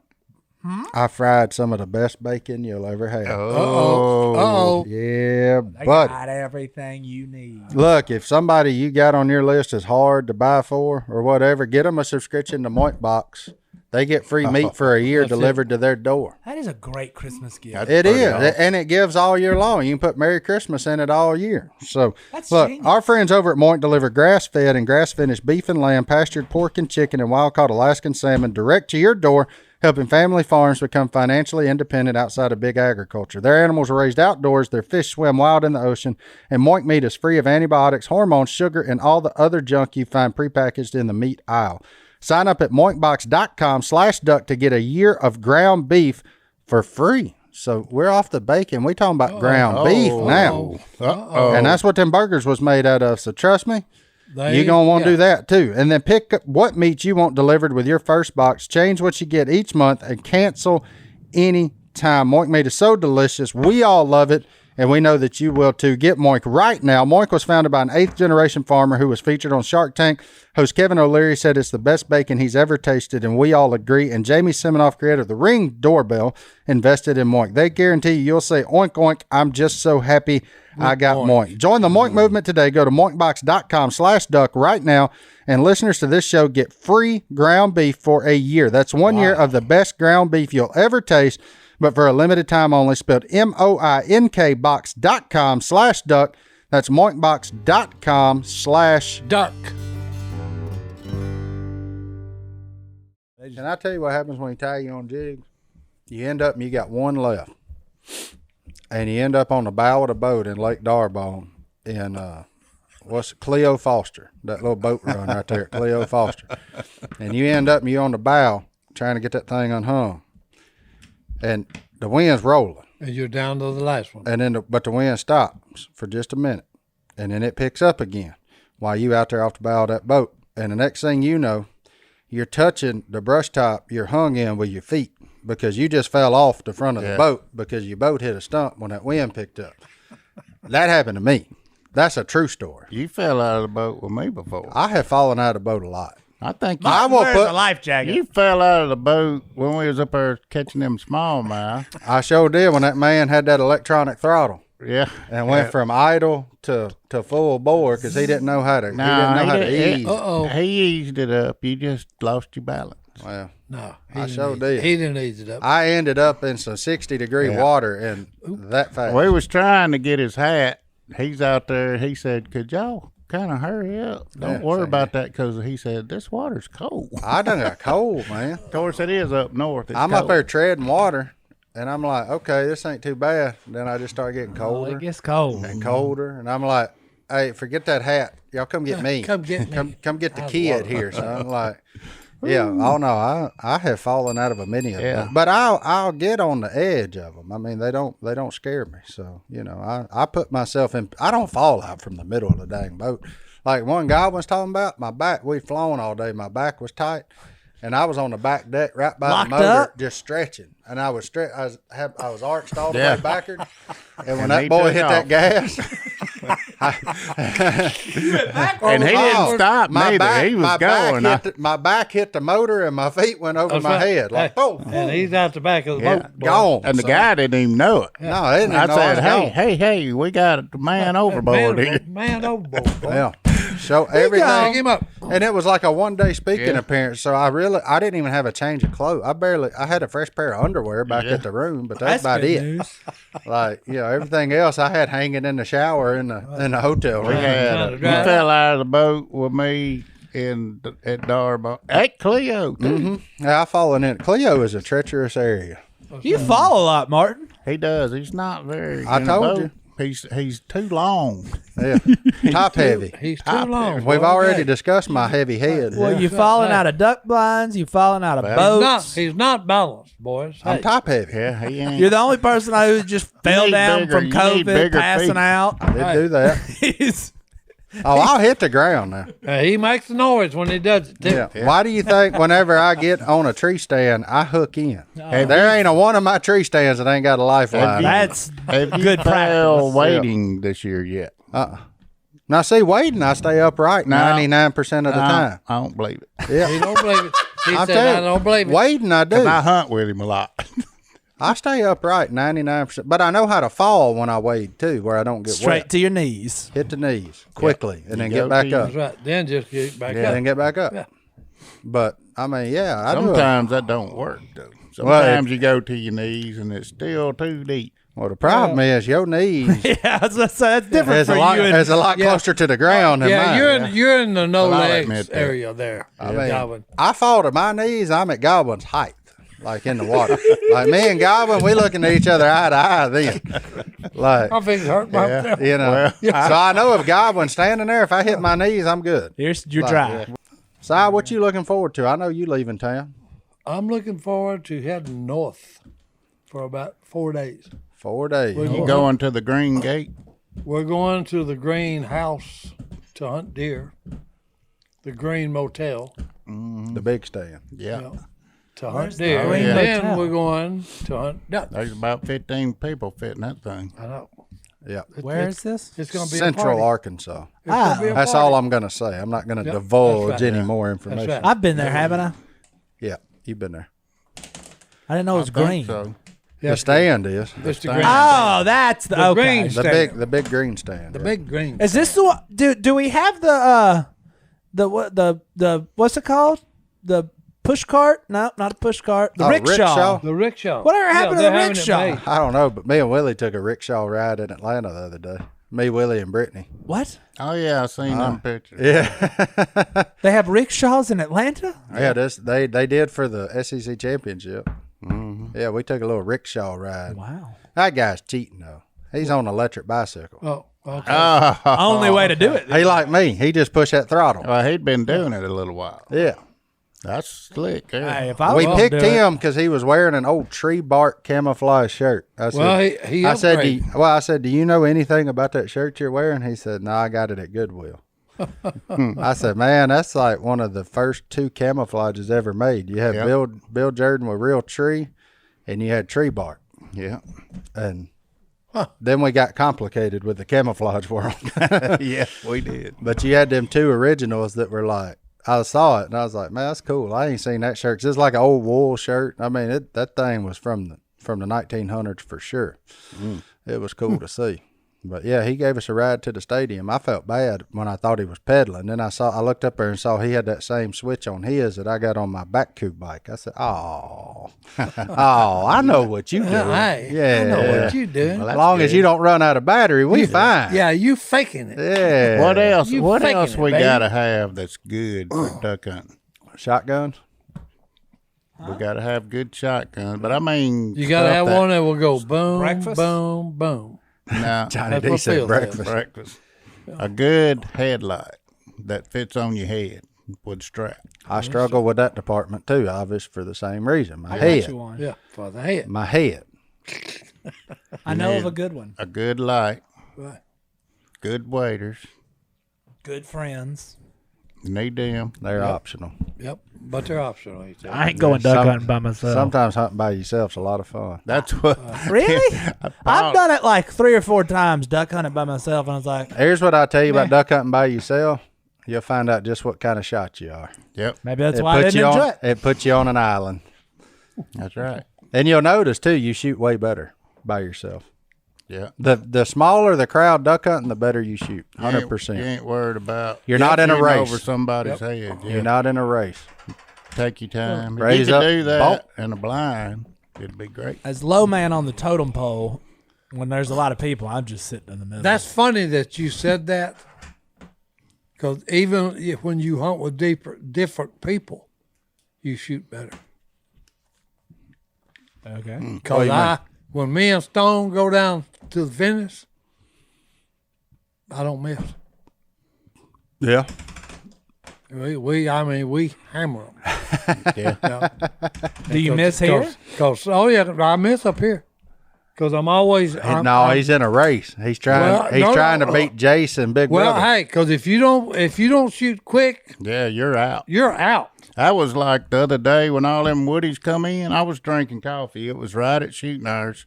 Speaker 4: I fried some of the best bacon you'll ever have.
Speaker 2: Uh-oh. Uh-oh.
Speaker 4: Yeah,
Speaker 3: I
Speaker 4: but
Speaker 3: got everything you need.
Speaker 4: look, if somebody you got on your list is hard to buy for or whatever, get them a subscription to Moink Box. They get free meat for a year delivered to their door.
Speaker 3: That is a great Christmas gift.
Speaker 1: That's
Speaker 4: It
Speaker 1: pretty
Speaker 4: is,
Speaker 1: awesome.
Speaker 4: and it gives all year long. You can put Merry Christmas in it all year. So,
Speaker 3: That's
Speaker 4: look,
Speaker 3: genius.
Speaker 4: our friends over at Moink deliver grass-fed and grass-finished beef and lamb, pastured pork and chicken, and wild-caught Alaskan salmon direct to your door, helping family farms become financially independent outside of big agriculture. Their animals are raised outdoors, their fish swim wild in the ocean, and Moink meat is free of antibiotics, hormones, sugar, and all the other junk you find prepackaged in the meat aisle. Sign up at moinkbox.com/duck to get a year of ground beef for free. So we're off the bacon. We talking about ground beef now.
Speaker 1: Uh-oh.
Speaker 4: And that's what them burgers was made out of. So trust me, you're going to want to do that too. And then pick up what meat you want delivered with your first box. Change what you get each month and cancel any time. Moink meat is so delicious. We all love it. And we know that you will too. Get Moink right now. Moink was founded by an 8th-generation farmer who was featured on Shark Tank. Host Kevin O'Leary said it's the best bacon he's ever tasted, and we all agree. And Jamie Siminoff, creator of the Ring doorbell, invested in Moink. They guarantee you'll say, oink, oink, I'm just so happy I got Moink. Join the Moink movement today. Go to moinkbox.com/duck right now. And listeners to this show get free ground beef for a year. That's 1 year of the best ground beef you'll ever taste, but for a limited time only. Spelled MOINK box.com/duck. That's moinkbox.com/duck. Can I tell you what happens when you tie you on jigs? You end up and you got one left. And you end up on the bow of the boat in Lake Darbone in Cleo Foster, that little boat run right there at Cleo Foster. And you end up and you're on the bow trying to get that thing unhung. And the wind's rolling.
Speaker 2: And you're down to the last one.
Speaker 4: And then but the wind stops for just a minute. And then it picks up again while you out there off the bow of that boat. And the next thing you know, you're touching the brush top you're hung in with your feet because you just fell off the front of the boat because your boat hit a stump when that wind picked up. That happened to me. That's a true story.
Speaker 1: You fell out of the boat with me before.
Speaker 4: I have fallen out of the boat a lot.
Speaker 1: I think
Speaker 4: I will
Speaker 3: Where's
Speaker 4: put
Speaker 3: the life jacket?
Speaker 1: you fell out of the boat when we was up there catching them smallmouth.
Speaker 4: I sure did when that man had that electronic throttle
Speaker 1: Yeah.
Speaker 4: and went from idle to full bore because he didn't know how to.
Speaker 1: No,
Speaker 4: he didn't know how to ease.
Speaker 2: Uh-oh.
Speaker 1: He eased it up. You just lost your balance.
Speaker 4: Well,
Speaker 2: No.
Speaker 4: I sure did.
Speaker 2: He didn't ease it up.
Speaker 4: I ended up in some 60-degree water and that fast.
Speaker 1: We was trying to get his hat. He's out there. He said, could y'all kind of hurry up? Don't worry about that because he said, this water's cold.
Speaker 4: I done got cold, man.
Speaker 1: Of course, it is up north. It's
Speaker 4: I'm up
Speaker 1: cold.
Speaker 4: there treading water, and I'm like, okay, this ain't too bad. Then I just start getting colder
Speaker 3: It gets cold.
Speaker 4: and colder, and I'm like, hey, forget that hat. Y'all come get me.
Speaker 2: Come get me.
Speaker 4: Come get the
Speaker 2: Out of
Speaker 4: kid
Speaker 2: water.
Speaker 4: here. So I'm like, yeah, oh no, I have fallen out of a many of them,
Speaker 1: Yeah.
Speaker 4: but I'll get on the edge of them. I mean, they don't scare me. So you know, I put myself in. I don't fall out from the middle of the dang boat. Like one Godwin's talking about, my back. We'd flown all day. My back was tight, and I was on the back deck right by
Speaker 3: Locked
Speaker 4: the motor,
Speaker 3: up?
Speaker 4: just stretching. And I was I was arched all the
Speaker 1: Yeah.
Speaker 4: way backward. And when
Speaker 1: And
Speaker 4: that
Speaker 1: he
Speaker 4: boy
Speaker 1: took
Speaker 4: hit
Speaker 1: off.
Speaker 4: that gas,
Speaker 1: And he didn't stop neither. He was going.
Speaker 4: my back hit the motor, and my feet went over
Speaker 2: That's
Speaker 4: my
Speaker 2: right.
Speaker 4: head. Like,
Speaker 2: Hey,
Speaker 4: oh,
Speaker 2: and he's out the back of the
Speaker 1: Yeah.
Speaker 2: boat. boy.
Speaker 4: gone.
Speaker 1: And the
Speaker 4: son.
Speaker 1: guy didn't even know it.
Speaker 4: No, I didn't
Speaker 1: I
Speaker 4: know I
Speaker 1: said,
Speaker 4: was gone.
Speaker 1: hey, we got a man overboard here.
Speaker 2: Man overboard. Boy.
Speaker 4: Yeah. So
Speaker 2: Pick
Speaker 4: everything,
Speaker 2: him up.
Speaker 4: and it was like a one-day speaking
Speaker 1: Yeah.
Speaker 4: appearance. So I didn't even have a change of clothes. I had a fresh pair of underwear back at the room, but that's about
Speaker 3: good
Speaker 4: it.
Speaker 3: news.
Speaker 4: Like, you know, everything else I had hanging in the shower in the hotel
Speaker 1: We
Speaker 4: room.
Speaker 1: had
Speaker 2: to
Speaker 1: you
Speaker 2: drive.
Speaker 1: fell out of the boat with me at Darbone. At Cleo, too.
Speaker 4: Mm-hmm. Yeah, I've fallen in. Cleo is a treacherous area.
Speaker 3: You fall a lot, Martin.
Speaker 1: He does. He's not very.
Speaker 4: I
Speaker 1: in the
Speaker 4: told
Speaker 1: boat.
Speaker 4: you.
Speaker 1: He's too long.
Speaker 4: Yeah, top heavy.
Speaker 2: He's too long.
Speaker 4: We've
Speaker 2: boy.
Speaker 4: already
Speaker 2: Hey,
Speaker 4: discussed my heavy head.
Speaker 3: Well, you're
Speaker 2: Yeah.
Speaker 3: falling
Speaker 2: Hey.
Speaker 3: out of duck blinds. You're falling out of
Speaker 1: Well,
Speaker 3: boats.
Speaker 2: He's not balanced, boys.
Speaker 4: I'm
Speaker 2: Hey.
Speaker 4: top heavy.
Speaker 1: Yeah, he ain't.
Speaker 3: You're the only person who just fell
Speaker 1: need
Speaker 3: down
Speaker 1: bigger-
Speaker 3: from
Speaker 1: you need
Speaker 3: COVID,
Speaker 1: bigger
Speaker 3: passing
Speaker 1: feet.
Speaker 3: out.
Speaker 4: I did do that.
Speaker 3: He's-
Speaker 4: Oh, I'll hit the ground now.
Speaker 2: He makes the noise when he does it, too.
Speaker 4: Yeah. Why do you think whenever I get on a tree stand, I hook in? There ain't a one of my tree stands that ain't got a lifeline.
Speaker 1: Have you-
Speaker 3: That's
Speaker 1: Have you
Speaker 3: good
Speaker 1: fell
Speaker 3: practice.
Speaker 1: waiting this year yet?
Speaker 4: No, Now, see, wading, I stay upright
Speaker 1: No.
Speaker 4: 99% of the time.
Speaker 1: I don't believe it.
Speaker 4: Yeah.
Speaker 2: He don't believe it. He
Speaker 4: I'm
Speaker 2: said,
Speaker 4: telling
Speaker 2: I
Speaker 4: you,
Speaker 2: don't believe it.
Speaker 4: wading, I
Speaker 1: 'Cause
Speaker 4: do.
Speaker 1: I hunt with him a lot.
Speaker 4: I stay upright 99%. But I know how to fall when I wade, too, where I don't get
Speaker 6: Straight
Speaker 4: wet.
Speaker 6: to your knees.
Speaker 4: Hit the knees quickly and then
Speaker 1: You go
Speaker 4: get back
Speaker 1: to your-
Speaker 4: up.
Speaker 2: That's right. Then just get back
Speaker 1: Yeah.
Speaker 2: up.
Speaker 4: Then get back up.
Speaker 2: Yeah.
Speaker 4: But, I mean, yeah, I do it.
Speaker 1: Sometimes that don't work, though. Sometimes you go to your knees and it's still too deep.
Speaker 4: Well, the problem is your knees
Speaker 6: Yeah, I was gonna say, that's different
Speaker 4: is
Speaker 6: for
Speaker 4: a lot,
Speaker 6: you.
Speaker 4: is a lot closer to the ground than
Speaker 2: Yeah,
Speaker 4: mine.
Speaker 2: you're in the no
Speaker 1: Well, I'll
Speaker 2: legs
Speaker 1: admit that.
Speaker 2: area there.
Speaker 4: I mean,
Speaker 2: Godwin.
Speaker 4: I fall to my knees. I'm at Godwin's height, like in the water. Like me and Godwin, we looking at each other eye to eye then. Like,
Speaker 2: My feet hurt myself.
Speaker 4: you know. So I know if Godwin's standing there, if I hit my knees, I'm good.
Speaker 6: You're
Speaker 4: Like,
Speaker 6: dry.
Speaker 4: Si, what you looking forward to? I know you leaving town.
Speaker 2: I'm looking forward to heading north for about 4 days.
Speaker 4: 4 days.
Speaker 2: We're
Speaker 1: You going to the Green Gate?
Speaker 2: We're going to the Green House to hunt deer, the Green Motel
Speaker 4: The big stand.
Speaker 1: Yeah.
Speaker 2: you know, to
Speaker 6: Where's
Speaker 2: hunt
Speaker 6: the
Speaker 2: deer,
Speaker 6: Green
Speaker 2: and then
Speaker 6: Motel?
Speaker 2: we're going to hunt ducks.
Speaker 1: There's about 15 people fitting that thing.
Speaker 2: I know.
Speaker 4: Yeah.
Speaker 6: Where is this?
Speaker 2: It's going to be a
Speaker 4: Central
Speaker 2: party.
Speaker 4: Arkansas.
Speaker 2: It's gonna be a
Speaker 4: That's
Speaker 2: party.
Speaker 4: all I'm going to say. I'm not going to
Speaker 2: Yep,
Speaker 4: divulge
Speaker 2: that's right.
Speaker 4: any more information.
Speaker 2: That's right.
Speaker 6: I've been there, haven't I?
Speaker 4: Yeah, you've been there.
Speaker 6: I didn't know it was
Speaker 1: I think
Speaker 6: green.
Speaker 1: So.
Speaker 2: Yeah,
Speaker 4: The stand is.
Speaker 2: It's the
Speaker 1: stand.
Speaker 2: green.
Speaker 6: Oh, that's the,
Speaker 2: The
Speaker 6: okay.
Speaker 2: green
Speaker 4: The
Speaker 2: stand.
Speaker 4: big green stand.
Speaker 2: The
Speaker 4: yeah.
Speaker 2: big green.
Speaker 6: Is this the one? Do we have the what's it called? The push cart? No, not a push cart. The
Speaker 4: Oh,
Speaker 6: rickshaw.
Speaker 4: rickshaw?
Speaker 2: The rickshaw.
Speaker 6: Whatever happened to
Speaker 2: they're
Speaker 6: the
Speaker 2: having it
Speaker 6: rickshaw?
Speaker 2: made.
Speaker 4: I don't know, but me and Willie took a rickshaw ride in Atlanta the other day. Me, Willie, and Brittany.
Speaker 6: What?
Speaker 1: Oh, yeah, I seen them pictures.
Speaker 4: Yeah.
Speaker 6: They have rickshaws in Atlanta?
Speaker 4: Yeah, they did for the SEC championship. Mm-hmm. Yeah, we took a little rickshaw ride.
Speaker 6: Wow.
Speaker 4: That guy's cheating though. He's on an electric bicycle.
Speaker 2: Oh, okay.
Speaker 6: Only way to do it.
Speaker 4: He like me. He just pushed that throttle.
Speaker 1: Well, he'd been doing it a little while.
Speaker 4: Yeah.
Speaker 1: That's slick. Yeah.
Speaker 6: Hey, if I
Speaker 4: We
Speaker 6: was gonna
Speaker 4: picked
Speaker 6: do it-
Speaker 4: him because he was wearing an old tree bark camouflage shirt. I said,
Speaker 2: Well, he
Speaker 4: I said,
Speaker 2: upgraded.
Speaker 4: I said, do you know anything about that shirt you're wearing? He said, no, I got it at Goodwill. I said, man, that's like one of the first 2 camouflages ever made. You have
Speaker 1: Yep.
Speaker 4: Bill Jordan with real tree, and you had tree bark.
Speaker 1: Yeah.
Speaker 4: And then we got complicated with the camouflage world.
Speaker 1: Yeah, we did.
Speaker 4: But you had them 2 originals that were like, I saw it and I was like, man, that's cool. I ain't seen that shirt 'cause it's like an old wool shirt. I mean, that thing was from the 1900s for sure. It was cool to see. But yeah, he gave us a ride to the stadium. I felt bad when I thought he was pedaling. Then I looked up there and saw he had that same switch on his that I got on my back coupe bike. I said, oh, I know what you doing.
Speaker 2: Hey,
Speaker 4: Yeah.
Speaker 2: I know what you doing.
Speaker 4: As long as you don't run out of battery, we fine.
Speaker 2: Yeah, you faking it.
Speaker 4: Yeah.
Speaker 1: What else?
Speaker 2: You
Speaker 1: What
Speaker 2: faking
Speaker 1: else
Speaker 2: it,
Speaker 1: we
Speaker 2: baby.
Speaker 1: gotta have that's good for duck hunting?
Speaker 4: Shotguns?
Speaker 1: We gotta have good shotguns, but I mean,
Speaker 2: You got to
Speaker 1: stuff
Speaker 2: have
Speaker 1: that-
Speaker 2: one that will go boom,
Speaker 6: Breakfast?
Speaker 2: boom, boom.
Speaker 1: No,
Speaker 4: Johnny
Speaker 2: That's
Speaker 4: D
Speaker 2: what
Speaker 4: said
Speaker 2: Phil said.
Speaker 4: breakfast.
Speaker 1: breakfast. A good headlight that fits on your head would strap.
Speaker 4: I struggle with that department too, obvious for the same reason. My
Speaker 6: I got
Speaker 4: head.
Speaker 6: you one.
Speaker 2: Yeah, for the head.
Speaker 4: My head.
Speaker 6: I know of a good one.
Speaker 1: A good light,
Speaker 2: Right.
Speaker 1: good waiters.
Speaker 6: Good friends.
Speaker 1: Need them.
Speaker 4: They're optional.
Speaker 2: Yep, but they're optional. He said.
Speaker 6: I ain't going duck hunting by myself.
Speaker 4: Sometimes hunting by yourself's a lot of fun.
Speaker 1: That's what.
Speaker 6: Really? I've done it like 3 or 4 times, duck hunting by myself, and I was like,
Speaker 4: Here's what I tell you about duck hunting by yourself. You'll find out just what kind of shot you are.
Speaker 1: Yep,
Speaker 6: maybe that's why I didn't enjoy it.
Speaker 4: It puts you on an island.
Speaker 1: that's right.
Speaker 4: And you'll notice too, you shoot way better by yourself.
Speaker 1: Yeah.
Speaker 4: The smaller the crowd duck hunting, the better you shoot.
Speaker 1: You ain't-
Speaker 4: 100%.
Speaker 1: You ain't worried about.
Speaker 4: You're not in a
Speaker 1: shooting
Speaker 4: race.
Speaker 1: over somebody's head. Yeah.
Speaker 4: You're not in a race.
Speaker 1: Take your time. If
Speaker 4: Raise
Speaker 1: you
Speaker 4: up,
Speaker 1: could do that
Speaker 4: bolt.
Speaker 1: in a blind, it'd be great.
Speaker 6: As low man on the totem pole, when there's a lot of people, I'm just sitting in the middle.
Speaker 2: That's funny that you said that, because even when you hunt with different people, you shoot better.
Speaker 6: okay.
Speaker 2: Because when me and Stone go down to the finish, I don't miss.
Speaker 4: Yeah.
Speaker 2: We hammer them.
Speaker 1: Yeah.
Speaker 6: Do you miss here?
Speaker 2: Because I miss up here. Because I'm always
Speaker 4: He's in a race. He's trying.
Speaker 2: Well,
Speaker 4: trying to beat Jason, Big
Speaker 2: well,
Speaker 4: Brother.
Speaker 2: hey, because if you don't shoot quick,
Speaker 1: Yeah, you're out.
Speaker 2: you're out.
Speaker 1: I was like the other day when all them woodies come in, I was drinking coffee. It was right at shooting hours.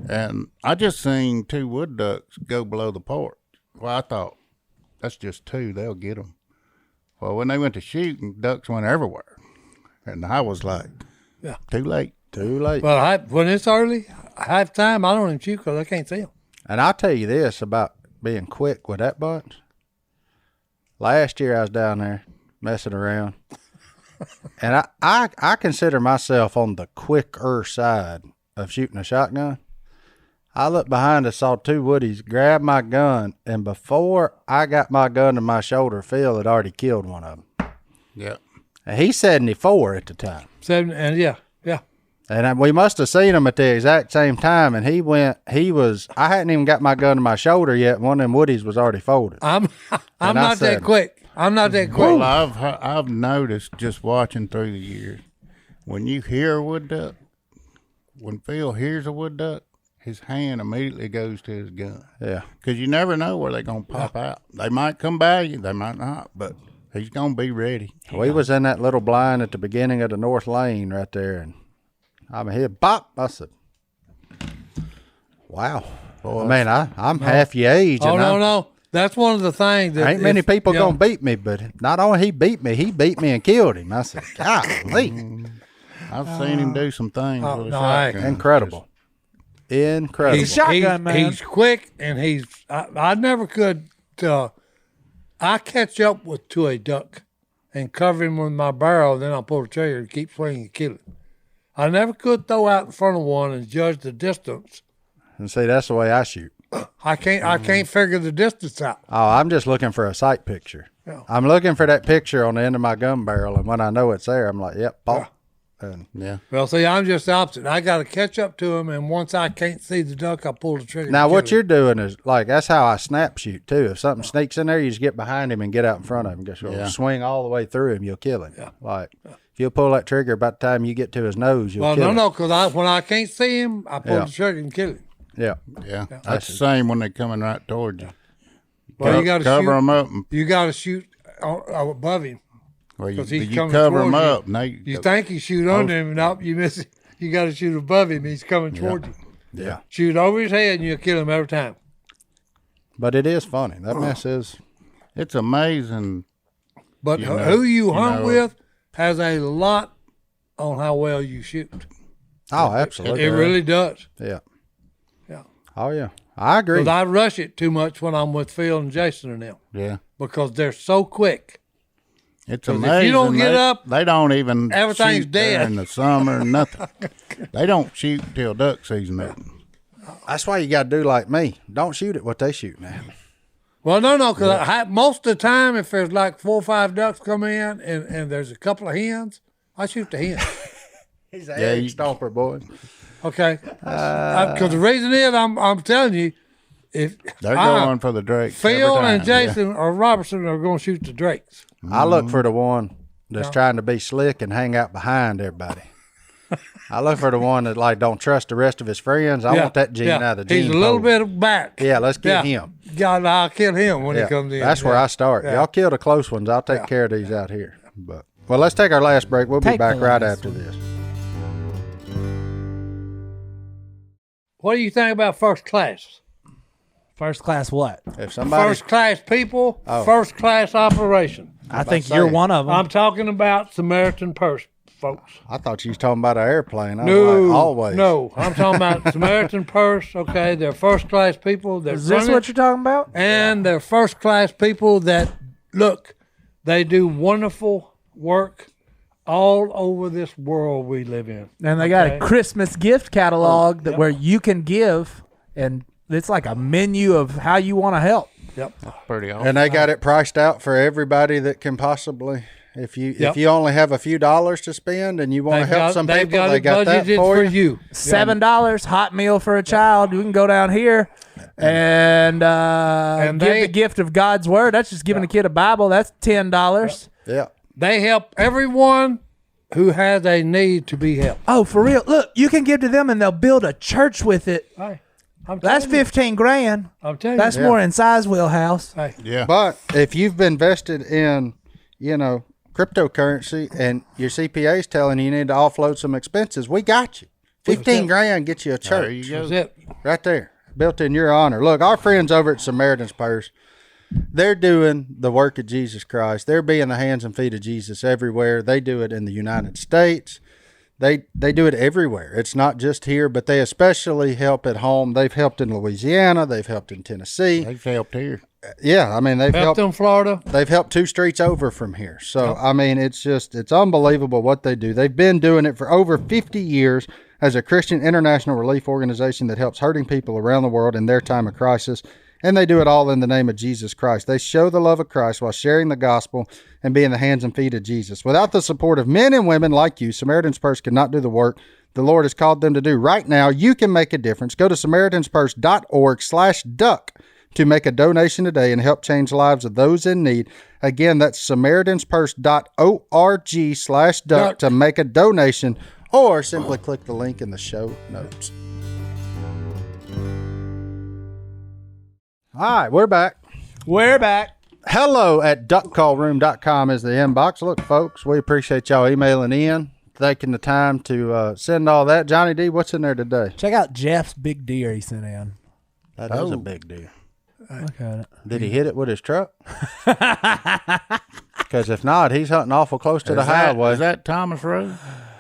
Speaker 1: And I just seen 2 wood ducks go below the porch. Well, I thought, that's just 2. They'll get them. Well, when they went to shooting, ducks went everywhere. And I was like, too late.
Speaker 4: Too late.
Speaker 2: Well, when it's early, half time, I don't even shoot because I can't see them.
Speaker 4: And I'll tell you this about being quick with that bunch. Last year I was down there messing around. And I consider myself on the quicker side of shooting a shotgun. I looked behind us, saw 2 woodies, grabbed my gun, and before I got my gun to my shoulder, Phil had already killed one of them.
Speaker 1: Yeah.
Speaker 4: And he's 74 at the time.
Speaker 2: 7, and yeah.
Speaker 4: And we must have seen him at the exact same time. And I hadn't even got my gun to my shoulder yet. One of them woodies was already folded.
Speaker 2: I'm not that quick. I'm not that quick.
Speaker 1: Well, I've noticed just watching through the years, when you hear a wood duck, when Phil hears a wood duck, his hand immediately goes to his gun.
Speaker 4: Yeah.
Speaker 1: Because you never know where they're going to pop out. They might come by you. They might not. But he's going to be ready.
Speaker 4: We was in that little blind at the beginning of the north lane right there. And I'm here, bop. I said, wow. Boy, I mean, I'm half your age.
Speaker 2: Oh, no. That's one of the things that
Speaker 4: ain't many people going to beat me, but not only he beat me and killed him. I said, golly.
Speaker 1: I've seen him do some things with a
Speaker 2: no,
Speaker 1: shotgun.
Speaker 4: Incredible. Incredible.
Speaker 6: He's a shotgun man.
Speaker 2: He's quick, and I never could. I catch up to a duck and cover him with my barrel, then I'll pull the trigger and keep swinging and kill it. I never could throw out in front of one and judge the distance.
Speaker 4: And see, that's the way I shoot.
Speaker 2: I can't figure the distance out.
Speaker 4: Oh, I'm just looking for a sight picture.
Speaker 2: Yeah.
Speaker 4: I'm looking for that picture on the end of my gun barrel, and when I know it's there, I'm like, yep, pop. And
Speaker 2: Well, see, I'm just the opposite. I got to catch up to him, and once I can't see the duck, I pull the trigger.
Speaker 4: now,
Speaker 2: and
Speaker 4: what
Speaker 2: kill
Speaker 4: you're doing is, like, that's how I snap shoot, too. If something sneaks in there, you just get behind him and get out in front of him. Just swing all the way through him, you'll kill him. Yeah. Like, if you'll pull that trigger, about the time you get to his nose, you'll kill him.
Speaker 2: No, because when I can't see him, I pull the trigger and kill him.
Speaker 4: Yeah.
Speaker 1: That's the same when they're coming right towards you.
Speaker 2: Well, you got to
Speaker 1: cover them up.
Speaker 2: You got to shoot above him.
Speaker 1: Well, you
Speaker 2: he's coming
Speaker 1: cover him
Speaker 2: towards
Speaker 1: up.
Speaker 2: you.
Speaker 1: Now
Speaker 2: You think you shoot under him, nope, you miss it. You got to shoot above him. He's coming towards you.
Speaker 4: Yeah.
Speaker 2: Shoot over his head, and you'll kill him every time.
Speaker 4: But it is funny. That mess is.
Speaker 1: It's amazing.
Speaker 2: But who you hunt with has a lot on how well you shoot.
Speaker 4: Oh, absolutely.
Speaker 2: It really does.
Speaker 4: Yeah.
Speaker 2: Yeah.
Speaker 4: Oh, yeah. I agree.
Speaker 2: Because I rush it too much when I'm with Phil and Jason and them.
Speaker 1: Yeah.
Speaker 2: Because they're so quick.
Speaker 1: It's
Speaker 2: 'Cause
Speaker 1: amazing.
Speaker 2: if you don't get up,
Speaker 1: they don't even
Speaker 2: everything's
Speaker 1: shoot
Speaker 2: dead.
Speaker 1: in the summer. Nothing. They don't shoot till duck season.
Speaker 4: That's why you got to do like me. Don't shoot at what they shooting at.
Speaker 2: Well, no, because most of the time, if there's like 4 or 5 ducks come in and there's a couple of hens, I shoot the hen.
Speaker 4: He's a egg stomper, boy.
Speaker 2: Okay, because the reason is I'm telling you, if
Speaker 1: they're going for the drakes,
Speaker 2: Phil and Jason or Robertson are going to shoot the drakes.
Speaker 4: I look for the one that's trying to be slick and hang out behind everybody. I look for the one that like don't trust the rest of his friends. I want that gene out of the gene.
Speaker 2: He's a little bit back.
Speaker 4: Yeah, let's get him.
Speaker 2: God, I'll kill him when he comes in.
Speaker 4: That's where I start. Y'all kill the close ones. I'll take care of these out here. But well, let's take our last break. We'll be back right after this.
Speaker 2: What do you think about first class?
Speaker 6: First class what?
Speaker 4: If somebody
Speaker 2: First class people, first class operation.
Speaker 6: I think you're one of them.
Speaker 2: I'm talking about Samaritan purse, folks.
Speaker 4: I thought you was talking about an airplane. I was like, always.
Speaker 2: No, I'm talking about Samaritan purse. Okay, they're first class people. They're
Speaker 6: Is this what you're talking about?
Speaker 2: And they're first class people that look. They do wonderful work all over this world we live in.
Speaker 6: And they got a Christmas gift catalog where you can give, and it's like a menu of how you want to help.
Speaker 2: Yep,
Speaker 1: pretty awesome.
Speaker 4: And they got it priced out for everybody that can possibly. If you only have a few dollars to spend and you want to help some people, they got that for you.
Speaker 6: $7 hot meal for a child. You can go down here and give the gift of God's word. That's just giving a kid a Bible. That's $10.
Speaker 4: Yeah.
Speaker 2: They help everyone who has a need to be helped.
Speaker 6: Oh, for real? Look, you can give to them and they'll build a church with it.
Speaker 2: Hey,
Speaker 6: that's $15,000.
Speaker 2: I'm telling you.
Speaker 6: That's more in size wheelhouse.
Speaker 2: Hey.
Speaker 1: Yeah.
Speaker 4: But if you've been invested in, cryptocurrency and your CPA's telling you need to offload some expenses, we got you. $15,000 gets you a church.
Speaker 1: There you go.
Speaker 2: That's it.
Speaker 4: Right there. Built in your honor. Look, our friends over at Samaritan's Purse, They're doing the work of Jesus Christ. They're being the hands and feet of Jesus everywhere. They do it in the United States. They do it everywhere. It's not just here, but they especially help at home. They've helped in Louisiana. They've helped in Tennessee.
Speaker 1: They've helped here.
Speaker 4: Yeah, I mean, they've
Speaker 2: Helped in Florida.
Speaker 4: They've helped 2 streets over from here. So, I mean, it's unbelievable what they do. They've been doing it for over 50 years as a Christian international relief organization that helps hurting people around the world in their time of crisis. And they do it all in the name of Jesus Christ. They show the love of Christ while sharing the gospel and being the hands and feet of Jesus. Without the support of men and women like you, Samaritan's Purse could not do the work the Lord has called them to do. Right now, you can make a difference. Go to SamaritansPurse.org/duck to make a donation today and help change lives of those in need. Again, that's SamaritansPurse.org/duck to make a donation, or simply click the link in the show notes. All right, we're back.
Speaker 6: We're back.
Speaker 4: Hello at duckcallroom.com is the inbox. Look, folks, we appreciate y'all emailing in, taking the time to send all that. Johnny D, what's in there today?
Speaker 6: Check out Jeff's big deer he sent in.
Speaker 4: That is a big deer.
Speaker 6: Look at it.
Speaker 4: Did he hit it with his truck? Because if not, he's hunting awful close to the highway.
Speaker 1: Is that Thomas Road?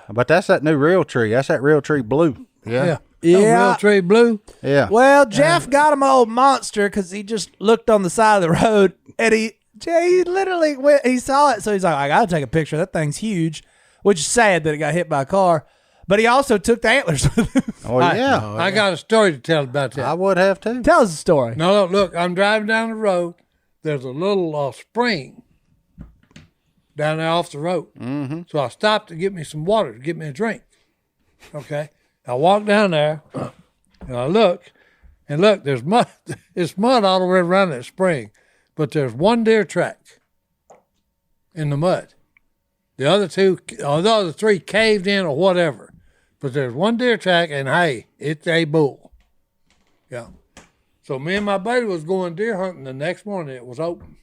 Speaker 4: But that's that new real tree. That's that real tree blue.
Speaker 2: Yeah.
Speaker 6: Yeah.
Speaker 2: Real tree blue.
Speaker 4: Yeah.
Speaker 6: Well, Jeff got him an old monster because he just looked on the side of the road and he literally went, he saw it. So he's like, I got to take a picture. That thing's huge, which is sad that it got hit by a car. But he also took the antlers with him.
Speaker 4: Oh, yeah.
Speaker 2: I got a story to tell about that.
Speaker 4: I would have too.
Speaker 6: Tell us the story.
Speaker 2: No, look, I'm driving down the road. There's a little spring down there off the road. Mm-hmm. So I stopped to get me some water, to get me a drink. Okay. I walk down there, and I look, there's mud. It's mud all the way around that spring, but there's one deer track in the mud. The other 3 caved in or whatever. But there's one deer track, and hey, it's a bull. Yeah. So me and my buddy was going deer hunting the next morning. It was open.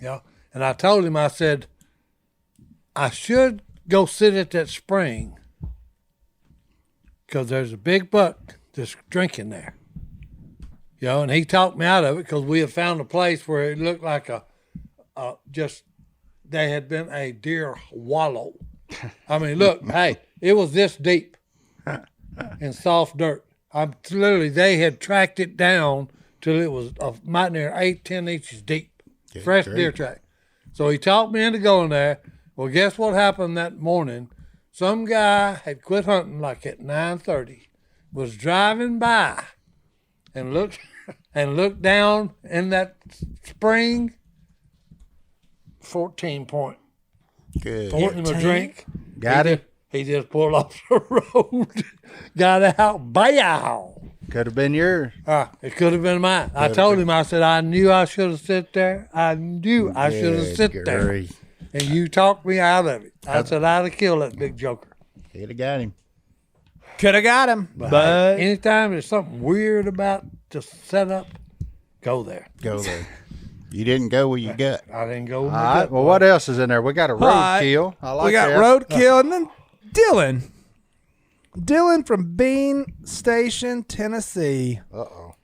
Speaker 2: Yeah. And I told him, I said, I should go sit at that spring because there's a big buck just drinking there. You know, and he talked me out of it because we had found a place where it looked like they had been a deer wallow. I mean, look, hey, it was this deep in soft dirt. They had tracked it down till it was might near 8-10 inches deep. Fresh deer track. So he talked me into going there. Well, guess what happened that morning? Some guy had quit hunting like at 9:30, was driving by and looked down in that spring. 14 point.
Speaker 1: Good.
Speaker 2: Poured him a drink.
Speaker 4: Got it.
Speaker 2: He just pulled off the road. Got out. Bow.
Speaker 4: Could have been yours.
Speaker 2: It could have been mine. I told him, I said, I knew I should have sit there. I knew I should have sit there. And you talked me out of it. I said, I'd have killed that big joker.
Speaker 1: He'd have got him.
Speaker 6: Could have got him.
Speaker 2: But anytime there's something weird about the setup, go there.
Speaker 1: Go there. You didn't go with your gut.
Speaker 2: I didn't go with
Speaker 4: All
Speaker 2: my
Speaker 4: right.
Speaker 2: gut.
Speaker 4: Well, what else is in there? We got a
Speaker 6: right.
Speaker 4: roadkill. I like
Speaker 6: We got
Speaker 4: that.
Speaker 6: roadkill and then Dylan. Dylan from Bean Station, Tennessee.
Speaker 4: Uh-oh.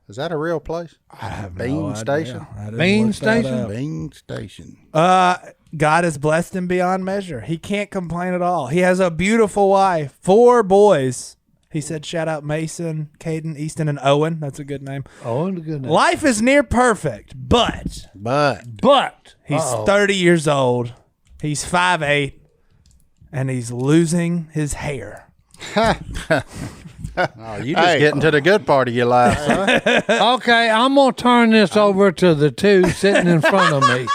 Speaker 4: Is that a real place?
Speaker 6: I have
Speaker 4: Bean Station?
Speaker 2: Bean Station?
Speaker 1: Bean Station.
Speaker 6: God has blessed him beyond measure. He can't complain at all. He has a beautiful wife, 4 boys. He said, shout out Mason, Caden, Easton, and Owen. That's a good name.
Speaker 2: Owen, a good name.
Speaker 6: Life is near perfect, but he's 30 years old. He's 5'8", and he's losing his hair.
Speaker 4: Oh, you just getting to the good part of your life, huh?
Speaker 2: Okay, I'm going to turn this over to the 2 sitting in front of me.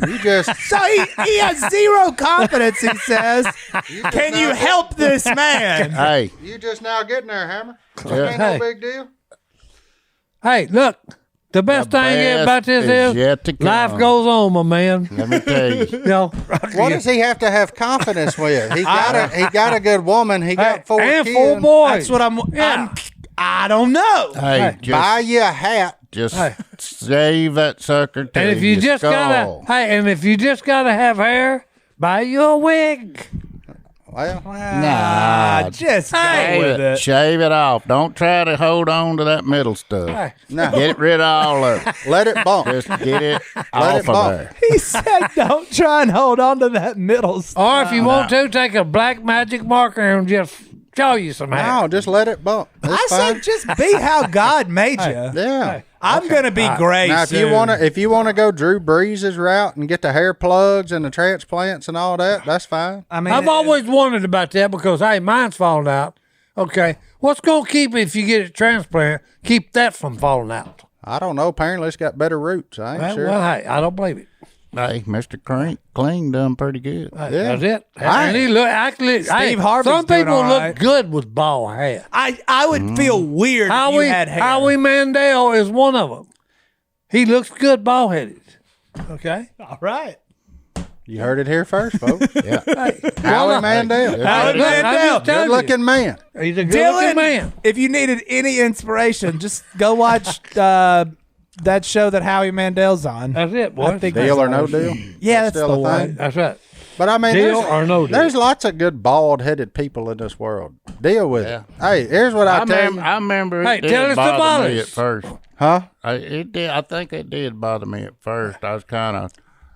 Speaker 4: You just
Speaker 6: So he has zero confidence, he says. Can you help this man?
Speaker 1: Hey,
Speaker 4: you just now getting there, Hammer.
Speaker 1: Yeah.
Speaker 4: Ain't
Speaker 2: Hey.
Speaker 4: no big deal.
Speaker 2: Hey, look, the best thing about this
Speaker 1: is yet to
Speaker 2: is
Speaker 1: come.
Speaker 2: life goes on, my man.
Speaker 1: let me tell you.
Speaker 2: You know,
Speaker 4: What does he have to have confidence with? He got a good woman. He got 4
Speaker 2: and
Speaker 4: kids.
Speaker 2: 4 boys.
Speaker 6: That's what I don't know.
Speaker 1: Hey, just,
Speaker 4: Buy you a hat.
Speaker 1: just save that sucker till
Speaker 2: And if you just
Speaker 1: skull.
Speaker 2: gotta have hair, buy you a wig.
Speaker 4: Well,
Speaker 1: Nah,
Speaker 6: just go
Speaker 1: shave
Speaker 6: with it.
Speaker 1: Shave it off. Don't try to hold on to that middle stuff.
Speaker 2: Hey,
Speaker 4: no.
Speaker 1: Get rid of all of it.
Speaker 4: Let it bump.
Speaker 1: Just get it
Speaker 4: Let
Speaker 1: off
Speaker 4: it
Speaker 1: of
Speaker 4: bump.
Speaker 1: there.
Speaker 6: He said, "Don't try and hold on to that middle stuff."
Speaker 2: or if you want to, take a black magic marker and just show you some hair.
Speaker 4: No, just let it bump. It's
Speaker 6: I
Speaker 4: fine.
Speaker 6: said, just be how God made you.
Speaker 4: Yeah.
Speaker 6: I'm gonna be great.
Speaker 4: Now, if you wanna go Drew Brees' route and get the hair plugs and the transplants and all that, that's fine.
Speaker 6: I mean,
Speaker 2: I've always wondered about that because, hey, mine's falling out. Okay, what's going to keep it if you get it transplant? Keep that from falling out.
Speaker 4: I don't know. Apparently, it's got better roots. I ain't
Speaker 2: Well,
Speaker 4: sure.
Speaker 2: well, hey, I don't believe it.
Speaker 1: Hey, Mr. Clean done pretty good.
Speaker 2: That's it. And he look actually.
Speaker 6: Steve
Speaker 2: hey,
Speaker 6: Harvey's
Speaker 2: some
Speaker 6: doing
Speaker 2: people
Speaker 6: all
Speaker 2: look
Speaker 6: right.
Speaker 2: good with bald hair.
Speaker 6: I would feel weird if you had hair.
Speaker 2: Howie Mandel is one of them. He looks good bald headed. Okay.
Speaker 6: All right.
Speaker 4: You heard it here first, folks.
Speaker 1: Yeah.
Speaker 4: Howie Mandel.
Speaker 6: Howie Mandel.
Speaker 4: Good looking man.
Speaker 2: He's a good
Speaker 6: Dylan,
Speaker 2: looking man.
Speaker 6: if you needed any inspiration, just go watch that show that Howie Mandel's on.
Speaker 2: That's it, boy.
Speaker 6: I think
Speaker 4: Deal or
Speaker 6: that's
Speaker 4: no
Speaker 6: all.
Speaker 4: deal?
Speaker 6: Yeah, that's
Speaker 4: still
Speaker 6: the
Speaker 4: a
Speaker 6: one.
Speaker 4: thing?
Speaker 2: That's right.
Speaker 4: But I mean,
Speaker 2: Deal or no deal?
Speaker 4: there's lots of good bald-headed people in this world. Deal with
Speaker 1: Yeah.
Speaker 4: it. Hey, here's what I tell you.
Speaker 1: I remember it
Speaker 2: Hey,
Speaker 1: did
Speaker 2: tell us
Speaker 1: bother
Speaker 2: about
Speaker 1: me
Speaker 2: it.
Speaker 1: at first.
Speaker 4: Huh?
Speaker 1: It did. I think it did bother me at first. I was kind of.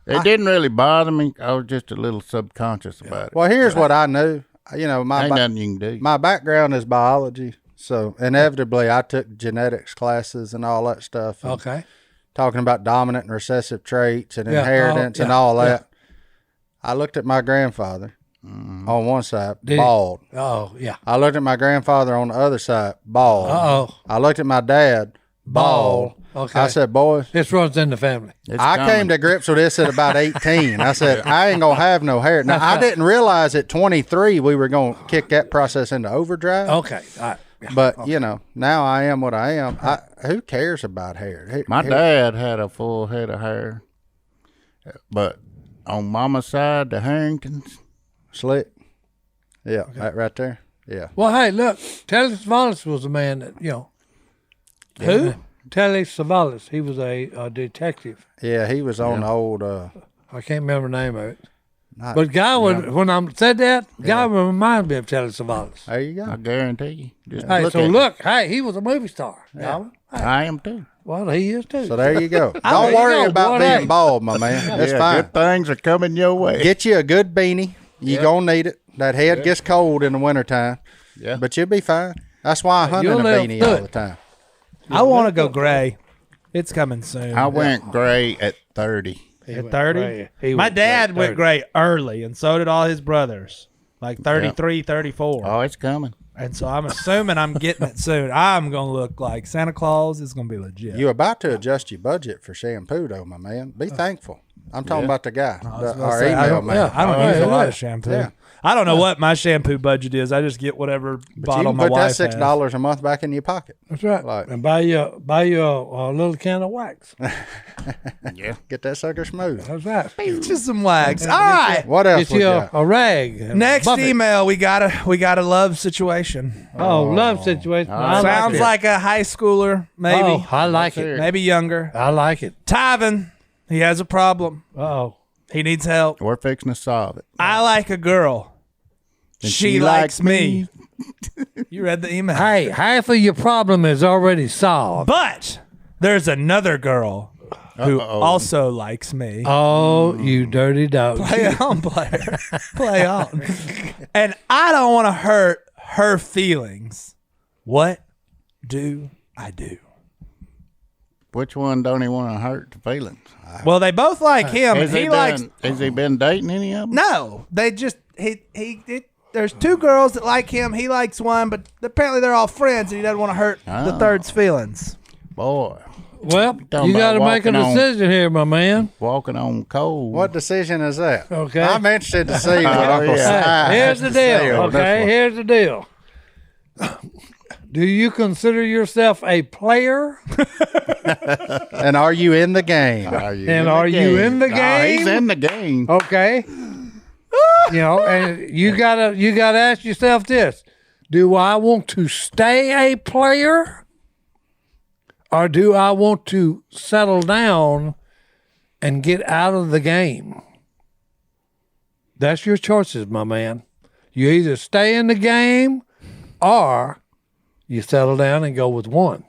Speaker 1: It didn't really bother me. I was just a little subconscious about it.
Speaker 4: Well, here's what I knew. You know,
Speaker 1: Ain't nothing you can do.
Speaker 4: my background is biology, so inevitably I took genetics classes and all that stuff. and
Speaker 2: Okay.
Speaker 4: Talking about dominant and recessive traits and
Speaker 2: Yeah,
Speaker 4: inheritance and
Speaker 2: yeah,
Speaker 4: all
Speaker 2: yeah.
Speaker 4: that. I looked at my grandfather on one side,
Speaker 2: Did he?
Speaker 4: bald.
Speaker 2: Oh, yeah.
Speaker 4: I looked at my grandfather on the other side, bald.
Speaker 2: Uh-oh.
Speaker 4: I looked at my dad, bald.
Speaker 2: Okay.
Speaker 4: I said, boys,
Speaker 2: This runs in the family.
Speaker 1: It's
Speaker 4: I
Speaker 1: coming.
Speaker 4: came to grips with this at about 18. I said, I ain't going to have no hair. Now, I didn't realize at 23 we were going to kick that process into overdrive.
Speaker 2: Okay. All right. Yeah.
Speaker 4: But, you know, now I am what I am. Who cares about hair?
Speaker 1: My dad had a full head of hair, but on Mama's side, the Harringtons.
Speaker 4: Slick. Yeah, that right there. Yeah.
Speaker 2: Well, hey, look. Telly Savalas was a man that, you know.
Speaker 6: Who?
Speaker 2: Telly Savalas. He was a detective.
Speaker 4: Yeah, he was on the old,
Speaker 2: I can't remember the name of it.
Speaker 4: Not-
Speaker 2: But Godwin, when I said that, Godwin reminded me of Telly Savalas.
Speaker 4: there you
Speaker 1: I
Speaker 4: go.
Speaker 1: guarantee you. Just
Speaker 2: Hey,
Speaker 1: look
Speaker 2: so
Speaker 1: at
Speaker 2: look, hey, he was a movie star. Godwin. Hey,
Speaker 1: I am too.
Speaker 2: well, he is too.
Speaker 4: So there you go.
Speaker 2: There
Speaker 4: Don't
Speaker 2: you
Speaker 4: worry
Speaker 2: go,
Speaker 4: about
Speaker 2: boy.
Speaker 4: being
Speaker 2: Hey.
Speaker 4: bald, my man. That's
Speaker 1: Yeah,
Speaker 4: fine.
Speaker 1: good things are coming your way.
Speaker 4: Get you a good beanie. You're going to need it. That head gets cold in the wintertime.
Speaker 1: Yeah.
Speaker 4: But you'll be fine. That's why I hunt in
Speaker 2: You'll
Speaker 4: a
Speaker 2: live
Speaker 4: beanie
Speaker 2: through
Speaker 4: all
Speaker 2: it.
Speaker 4: the time.
Speaker 6: I want to go gray. It's coming soon.
Speaker 1: I went gray at 30.
Speaker 6: At 30?
Speaker 2: He
Speaker 6: My
Speaker 2: went
Speaker 6: dad
Speaker 2: gray
Speaker 6: went
Speaker 2: 30.
Speaker 6: gray early, and so did all his brothers. Like 33, 34.
Speaker 1: Oh, it's coming.
Speaker 6: And so I'm assuming I'm getting it soon. I'm going to look like Santa Claus. It's going to be legit.
Speaker 4: You're about to adjust your budget for shampoo, though, my man. Be thankful. I'm talking about the guy, our
Speaker 6: I
Speaker 4: email
Speaker 6: don't,
Speaker 4: man.
Speaker 6: I don't
Speaker 2: Oh,
Speaker 6: use
Speaker 2: yeah,
Speaker 6: a lot
Speaker 2: yeah.
Speaker 6: of shampoo.
Speaker 4: Yeah.
Speaker 6: I don't know what my shampoo budget is. I just get whatever
Speaker 4: But you
Speaker 6: bottle
Speaker 4: can
Speaker 6: my
Speaker 4: put that
Speaker 6: wife has.
Speaker 4: $6 a month back in your pocket.
Speaker 2: That's right.
Speaker 4: Like-
Speaker 2: And buy you a little can of wax.
Speaker 1: Yeah.
Speaker 4: Get that sucker smooth.
Speaker 2: That's right.
Speaker 6: It's just some wax. All right.
Speaker 4: What else
Speaker 2: Get
Speaker 4: we
Speaker 2: you
Speaker 4: got?
Speaker 2: a rag. and
Speaker 6: Next
Speaker 2: buff it.
Speaker 6: email, we got a love situation.
Speaker 2: Oh, love situation. I
Speaker 6: Sounds
Speaker 2: it.
Speaker 6: like a high schooler, maybe,
Speaker 2: Oh, I like
Speaker 1: Let's hear
Speaker 2: it.
Speaker 1: it.
Speaker 6: maybe younger.
Speaker 2: I like it.
Speaker 6: Tyven, he has a problem.
Speaker 2: Oh,
Speaker 6: He needs help.
Speaker 1: We're fixing to solve it.
Speaker 6: I like a girl.
Speaker 1: And
Speaker 6: She likes me. You read the email.
Speaker 2: hey, half of your problem is already solved.
Speaker 6: But there's another girl who
Speaker 1: Uh-oh.
Speaker 6: also likes me.
Speaker 2: Oh, you dirty dog.
Speaker 6: Play on, player. Play on. And I don't want to hurt her feelings. What do I do?
Speaker 1: Which one don't he want to hurt the feelings?
Speaker 6: Well, they both like him.
Speaker 1: Has
Speaker 6: He likes.
Speaker 1: Has he been dating any of them?
Speaker 6: No, they just there's two girls that like him. He likes one, but apparently they're all friends, and he doesn't want to hurt the
Speaker 1: Oh.
Speaker 6: third's feelings.
Speaker 1: Boy,
Speaker 2: Well,
Speaker 1: talking
Speaker 2: you got to
Speaker 1: about
Speaker 2: make a
Speaker 1: walking on-
Speaker 2: decision here, my man.
Speaker 1: walking on coal.
Speaker 4: What decision is that?
Speaker 2: Okay.
Speaker 4: I'm interested to see what
Speaker 1: Oh,
Speaker 4: Uncle
Speaker 1: yeah.
Speaker 4: Si
Speaker 2: Here's the
Speaker 4: has to say
Speaker 2: deal.
Speaker 4: on this
Speaker 2: Okay,
Speaker 4: one.
Speaker 2: here's the deal. Do you consider yourself a player?
Speaker 4: And are you in the game?
Speaker 1: Are you
Speaker 2: And
Speaker 1: in
Speaker 2: are
Speaker 1: the
Speaker 2: you
Speaker 1: game?
Speaker 2: in the
Speaker 1: Oh, he's
Speaker 2: game?
Speaker 1: in the game.
Speaker 2: Okay. You know, and you gotta ask yourself this: do I want to stay a player, or do I want to settle down and get out of the game? That's your choices, my man. You either stay in the game or you settle down and go with one.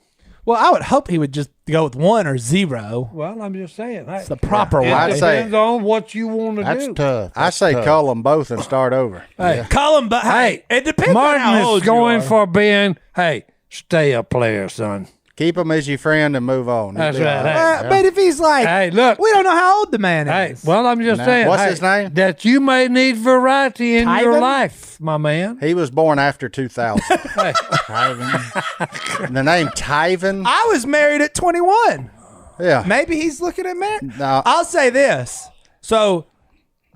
Speaker 6: Well, I would hope he would just go with 1 or 0.
Speaker 2: Well, I'm just saying. Hey,
Speaker 6: It's the proper way.
Speaker 4: I'd say-
Speaker 2: depends on what you want to
Speaker 1: That's
Speaker 2: do.
Speaker 1: tough.
Speaker 4: I say call them both and start over.
Speaker 2: Hey,
Speaker 6: Call him, but hey, it depends on how
Speaker 2: Martin
Speaker 6: old
Speaker 2: is going
Speaker 6: you are.
Speaker 2: for being, hey, stay a player, son.
Speaker 4: Keep him as your friend and move on.
Speaker 2: That's
Speaker 4: He'll be
Speaker 2: right.
Speaker 4: all right.
Speaker 6: But if he's like,
Speaker 2: Hey, look.
Speaker 6: we don't know how old the man
Speaker 2: Hey,
Speaker 6: is.
Speaker 2: well, I'm just saying.
Speaker 4: What's
Speaker 2: hey,
Speaker 4: his name?
Speaker 2: That you may need variety in your
Speaker 6: Tyven?
Speaker 2: life, my man.
Speaker 4: He was born after 2000.
Speaker 2: Hey,
Speaker 4: The name Tyven?
Speaker 6: I was married at 21.
Speaker 4: Yeah.
Speaker 6: Maybe he's looking at marriage.
Speaker 4: No.
Speaker 6: I'll say this. So,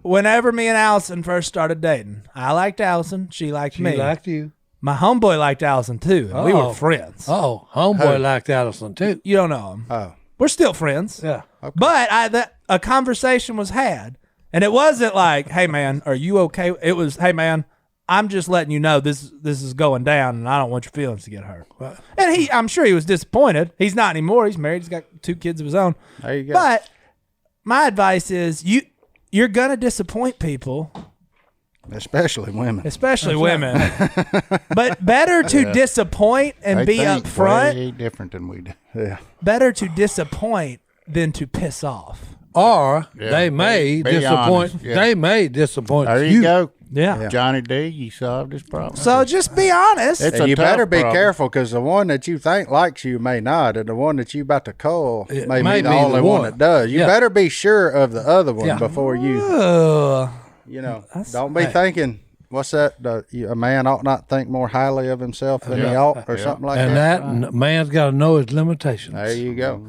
Speaker 6: whenever me and Allison first started dating, I liked Allison. She liked me.
Speaker 2: she liked you.
Speaker 6: My homeboy liked Allison too. And we
Speaker 2: Oh.
Speaker 6: were friends.
Speaker 2: Oh, homeboy liked Allison too.
Speaker 6: You don't know him.
Speaker 4: Oh.
Speaker 6: We're still friends.
Speaker 2: Yeah.
Speaker 6: But a conversation was had, and it wasn't like, "Hey man, are you okay?" It was, "Hey man, I'm just letting you know this is going down, and I don't want your feelings to get hurt." And I'm sure he was disappointed. He's not anymore. He's married. He's got 2 kids of his own.
Speaker 4: There you go.
Speaker 6: But my advice is you're gonna disappoint people,
Speaker 4: Especially women.
Speaker 6: especially women. But better to disappoint and
Speaker 1: They
Speaker 6: be
Speaker 1: think
Speaker 6: upfront.
Speaker 1: way different than we do.
Speaker 4: Yeah.
Speaker 6: Better to disappoint than to piss off.
Speaker 2: Or
Speaker 1: Yeah,
Speaker 2: they may
Speaker 1: be
Speaker 2: disappoint.
Speaker 1: honest, yeah.
Speaker 2: They may disappoint
Speaker 1: There you go.
Speaker 6: Yeah.
Speaker 1: Johnny D, you solved his problem.
Speaker 6: So just be honest.
Speaker 1: It's
Speaker 4: And
Speaker 1: a
Speaker 4: you
Speaker 1: tough
Speaker 4: better be
Speaker 1: problem.
Speaker 4: careful because the one that you think likes you may not, and the one that you about to call
Speaker 2: It
Speaker 4: may
Speaker 2: may
Speaker 4: be the
Speaker 2: be the
Speaker 4: only one
Speaker 2: one.
Speaker 4: that does. You
Speaker 2: Yeah.
Speaker 4: better be sure of the other one
Speaker 2: Yeah.
Speaker 4: before you,
Speaker 6: Ugh.
Speaker 4: don't be thinking, what's that? A man ought not think more highly of himself than he ought, or something like
Speaker 2: And
Speaker 4: that.
Speaker 2: that man's got to know his limitations.
Speaker 4: There you go.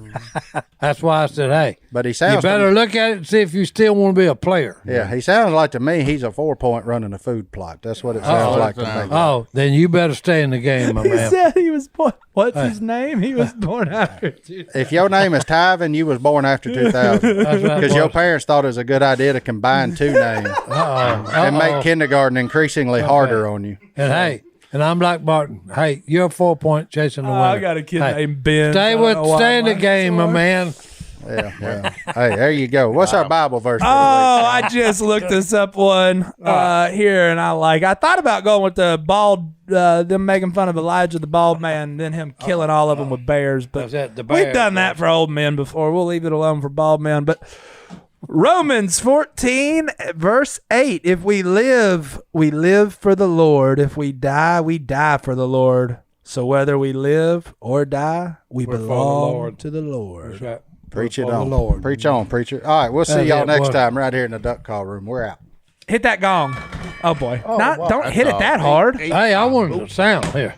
Speaker 2: That's why I said, hey,
Speaker 4: But he
Speaker 2: you
Speaker 4: sounds
Speaker 2: better look at it and see if you still want to be a player.
Speaker 4: yeah, he sounds like to me he's a 4-point running a food plot. That's what it sounds like to me.
Speaker 2: Oh, then you better stay in the game, my
Speaker 6: He
Speaker 2: man.
Speaker 6: said he was born. What's his name? He was born after.
Speaker 4: If your name is Tyven, you was born after 2000
Speaker 2: That's right,
Speaker 4: because your
Speaker 2: boss.
Speaker 4: parents thought it was a good idea to combine 2 names and make kindergarten increasingly harder on you.
Speaker 2: And hey, and I'm like Martin. Hey, you're a 4-point chasing the winner.
Speaker 6: I got a kid
Speaker 2: Hey,
Speaker 6: named Ben.
Speaker 2: Stay
Speaker 6: I don't
Speaker 2: with,
Speaker 6: know why
Speaker 2: stay in the
Speaker 6: mine's
Speaker 2: game, my
Speaker 6: sore.
Speaker 2: man.
Speaker 4: Yeah, well, hey, there you go. What's our Bible verse?
Speaker 6: Oh, I just looked this up one here, and I thought about going with the bald, them making fun of Elijah the bald man, and then him killing all of them with bears. But
Speaker 2: Was that the
Speaker 6: we've
Speaker 2: bear?
Speaker 6: done that for old men before. We'll leave it alone for bald men. But Romans 14, verse 8. If we live for the Lord. If we die for the Lord. So whether we live or die, we
Speaker 2: We're for the
Speaker 6: belong
Speaker 2: Lord.
Speaker 6: to the Lord.
Speaker 2: That's right.
Speaker 4: Preach it
Speaker 2: For the
Speaker 4: on.
Speaker 2: Lord.
Speaker 4: Preach on, preacher. All right, we'll see
Speaker 2: That's
Speaker 4: y'all
Speaker 2: it,
Speaker 4: next
Speaker 2: boy.
Speaker 4: time right here in the duck call room. We're out.
Speaker 6: Hit that gong. Oh boy.
Speaker 1: wow.
Speaker 6: Don't hit it
Speaker 1: That's
Speaker 6: that
Speaker 1: all.
Speaker 6: hard.
Speaker 2: Hey, I wanted the sound here.